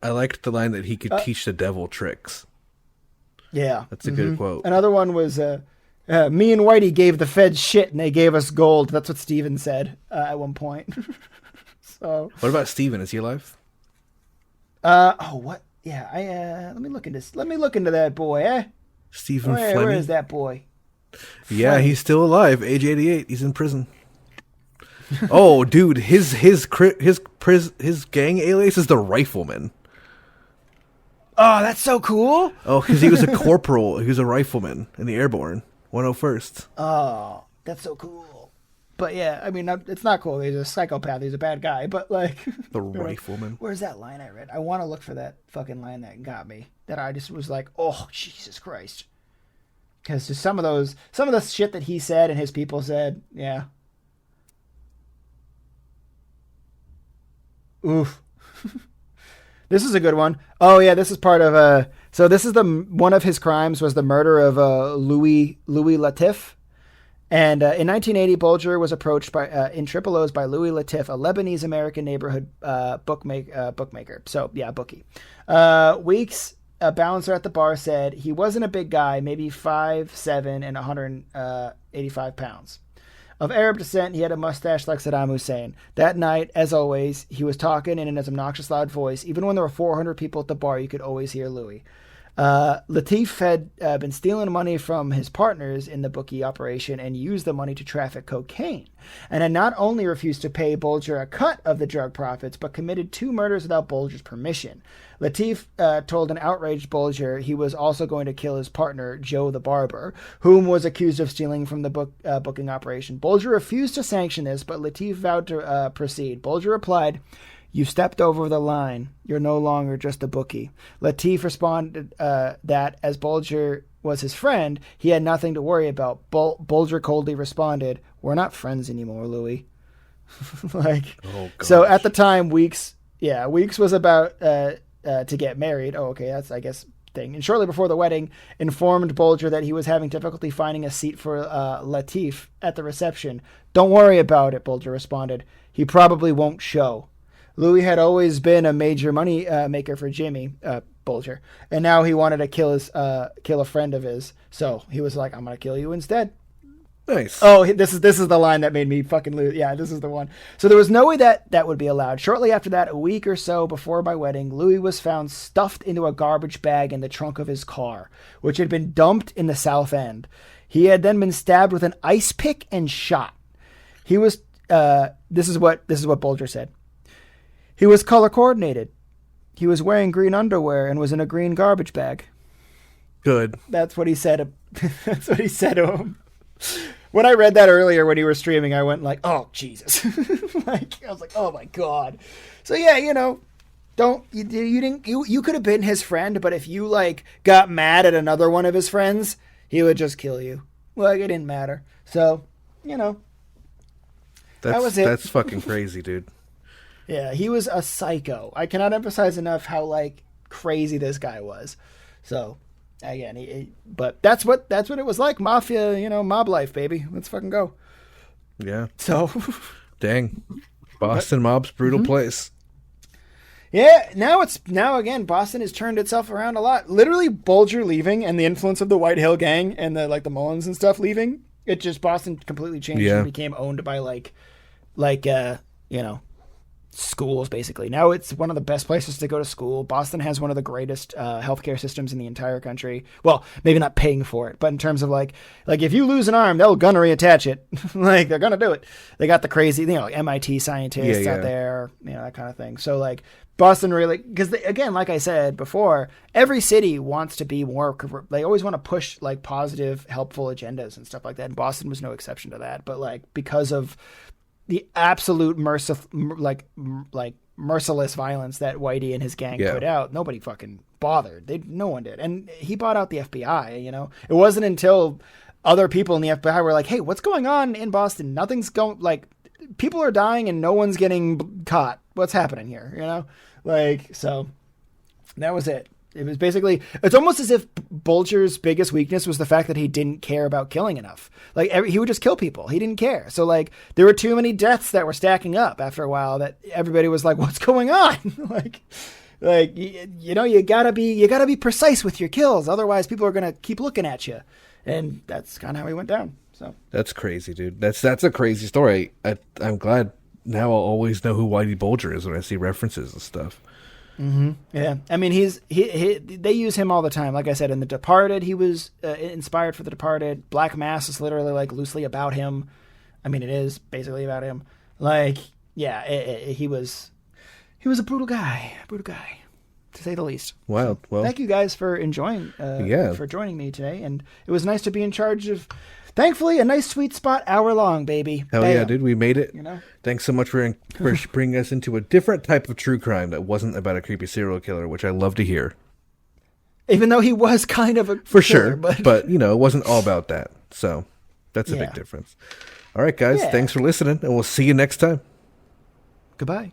Speaker 1: I liked the line that he could teach the devil tricks.
Speaker 2: Yeah,
Speaker 1: that's a good quote.
Speaker 2: Another one was, "Me and Whitey gave the feds shit, and they gave us gold." That's what Steven said at one point. So,
Speaker 1: what about Steven? Is he alive?
Speaker 2: What? Yeah, let me look into that boy, eh?
Speaker 1: Stephen Fleming.
Speaker 2: Where is that boy?
Speaker 1: Yeah, Fleming. He's still alive, age 88. He's in prison. Oh, dude, his gang alias is the Rifleman.
Speaker 2: Oh, that's so cool.
Speaker 1: Oh, because he was a corporal. He was a rifleman in the Airborne, 101st.
Speaker 2: Oh, that's so cool. But yeah, I mean, it's not cool. He's a psychopath. He's a bad guy. But
Speaker 1: the Rifleman.
Speaker 2: Where's that line I read? I want to look for that fucking line that got me. That I just was like, oh, Jesus Christ. Because just some of the shit that he said and his people said, yeah. Oof. This is a good one. Oh yeah, this is part of so this is one of his crimes was the murder of Louis Latif. And in 1980, Bulger was approached in Triple O's by Louis Latif, a Lebanese-American neighborhood bookmaker. So, yeah, bookie. Weeks, a bouncer at the bar, said he wasn't a big guy, maybe 5'7" and 185 pounds. Of Arab descent, he had a mustache like Saddam Hussein. That night, as always, he was talking in an obnoxious loud voice. Even when there were 400 people at the bar, you could always hear Louis. Latif had been stealing money from his partners in the bookie operation and used the money to traffic cocaine, and had not only refused to pay Bulger a cut of the drug profits, but committed 2 murders without Bulger's permission. Latif told an outraged Bulger he was also going to kill his partner, Joe the Barber, whom was accused of stealing from the booking operation. Bulger refused to sanction this, but Latif vowed to proceed. Bulger replied, "You stepped over the line. You're no longer just a bookie." Latif responded that as Bulger was his friend, he had nothing to worry about. Bulger coldly responded, "We're not friends anymore, Louis." So at the time, Weeks was about to get married. Oh, okay, that's, I guess, thing. And shortly before the wedding, informed Bulger that he was having difficulty finding a seat for Latif at the reception. "Don't worry about it," Bulger responded. "He probably won't show." Louis had always been a major money maker for Jimmy Bulger, and now he wanted to kill a friend of his. So he was like, "I'm gonna kill you instead."
Speaker 1: Nice.
Speaker 2: Oh, this is the line that made me fucking lose. Yeah, this is the one. So there was no way that would be allowed. Shortly after that, a week or so before my wedding, Louis was found stuffed into a garbage bag in the trunk of his car, which had been dumped in the South End. He had then been stabbed with an ice pick and shot. He was. This is what Bulger said. He was color coordinated. He was wearing green underwear and was in a green garbage bag.
Speaker 1: Good.
Speaker 2: That's what he said. That's what he said to him. When I read that earlier when you were streaming, I went like, "Oh Jesus!" I was like, "Oh my god!" So yeah, you could have been his friend, but if you got mad at another one of his friends, he would just kill you. It didn't matter. So that was it.
Speaker 1: That's fucking crazy, dude.
Speaker 2: Yeah, he was a psycho. I cannot emphasize enough how crazy this guy was. So again, but that's what it was like. Mafia, mob life, baby. Let's fucking go.
Speaker 1: Yeah.
Speaker 2: So,
Speaker 1: dang, Boston mob's brutal place.
Speaker 2: Yeah. Now again, Boston has turned itself around a lot. Literally, Bulger leaving and the influence of the White Hill Gang and the Mullins and stuff leaving. It just Boston completely changed and became owned by schools, basically. Now it's one of the best places to go to school. Boston has one of the greatest healthcare systems in the entire country. Well, maybe not paying for it, but in terms of like if you lose an arm, they'll gonna reattach it. Like, they're gonna do it. They got the crazy, MIT scientists out there, that kind of thing. So like Boston really, because again, like I said before, every city wants to be more. They always want to push like positive, helpful agendas and stuff like that. And Boston was no exception to that. But like because of the absolute merciless violence that Whitey and his gang put out, nobody fucking bothered. No one did. And he bought out the FBI, It wasn't until other people in the FBI were like, hey, what's going on in Boston? Nothing's going, like, people are dying and no one's getting caught. What's happening here, So that was it. It was basically, it's almost as if Bulger's biggest weakness was the fact that he didn't care about killing enough. Like, he would just kill people. He didn't care. So, like, there were too many deaths that were stacking up after a while that everybody was like, what's going on? You gotta be precise with your kills. Otherwise, people are going to keep looking at you. And that's kind of how he went down. So
Speaker 1: that's crazy, dude. That's a crazy story. I'm glad now I'll always know who Whitey Bulger is when I see references and stuff.
Speaker 2: Mm-hmm. Yeah, I mean, they use him all the time. Like I said, in The Departed, he was inspired for The Departed. Black Mass is literally like loosely about him. I mean, it is basically about him. Like, yeah, he was a brutal guy, to say the least.
Speaker 1: Wow.
Speaker 2: So, well, thank you guys for enjoying, for joining me today, and it was nice to be in charge of. Thankfully, a nice sweet spot, hour long, baby.
Speaker 1: Hell yeah, dude, we made it. Thanks so much for bringing us into a different type of true crime that wasn't about a creepy serial killer, which I love to hear.
Speaker 2: Even though he was kind of a
Speaker 1: for
Speaker 2: killer,
Speaker 1: sure, but it wasn't all about that. So that's a big difference. All right, guys, thanks for listening, and we'll see you next time.
Speaker 2: Goodbye.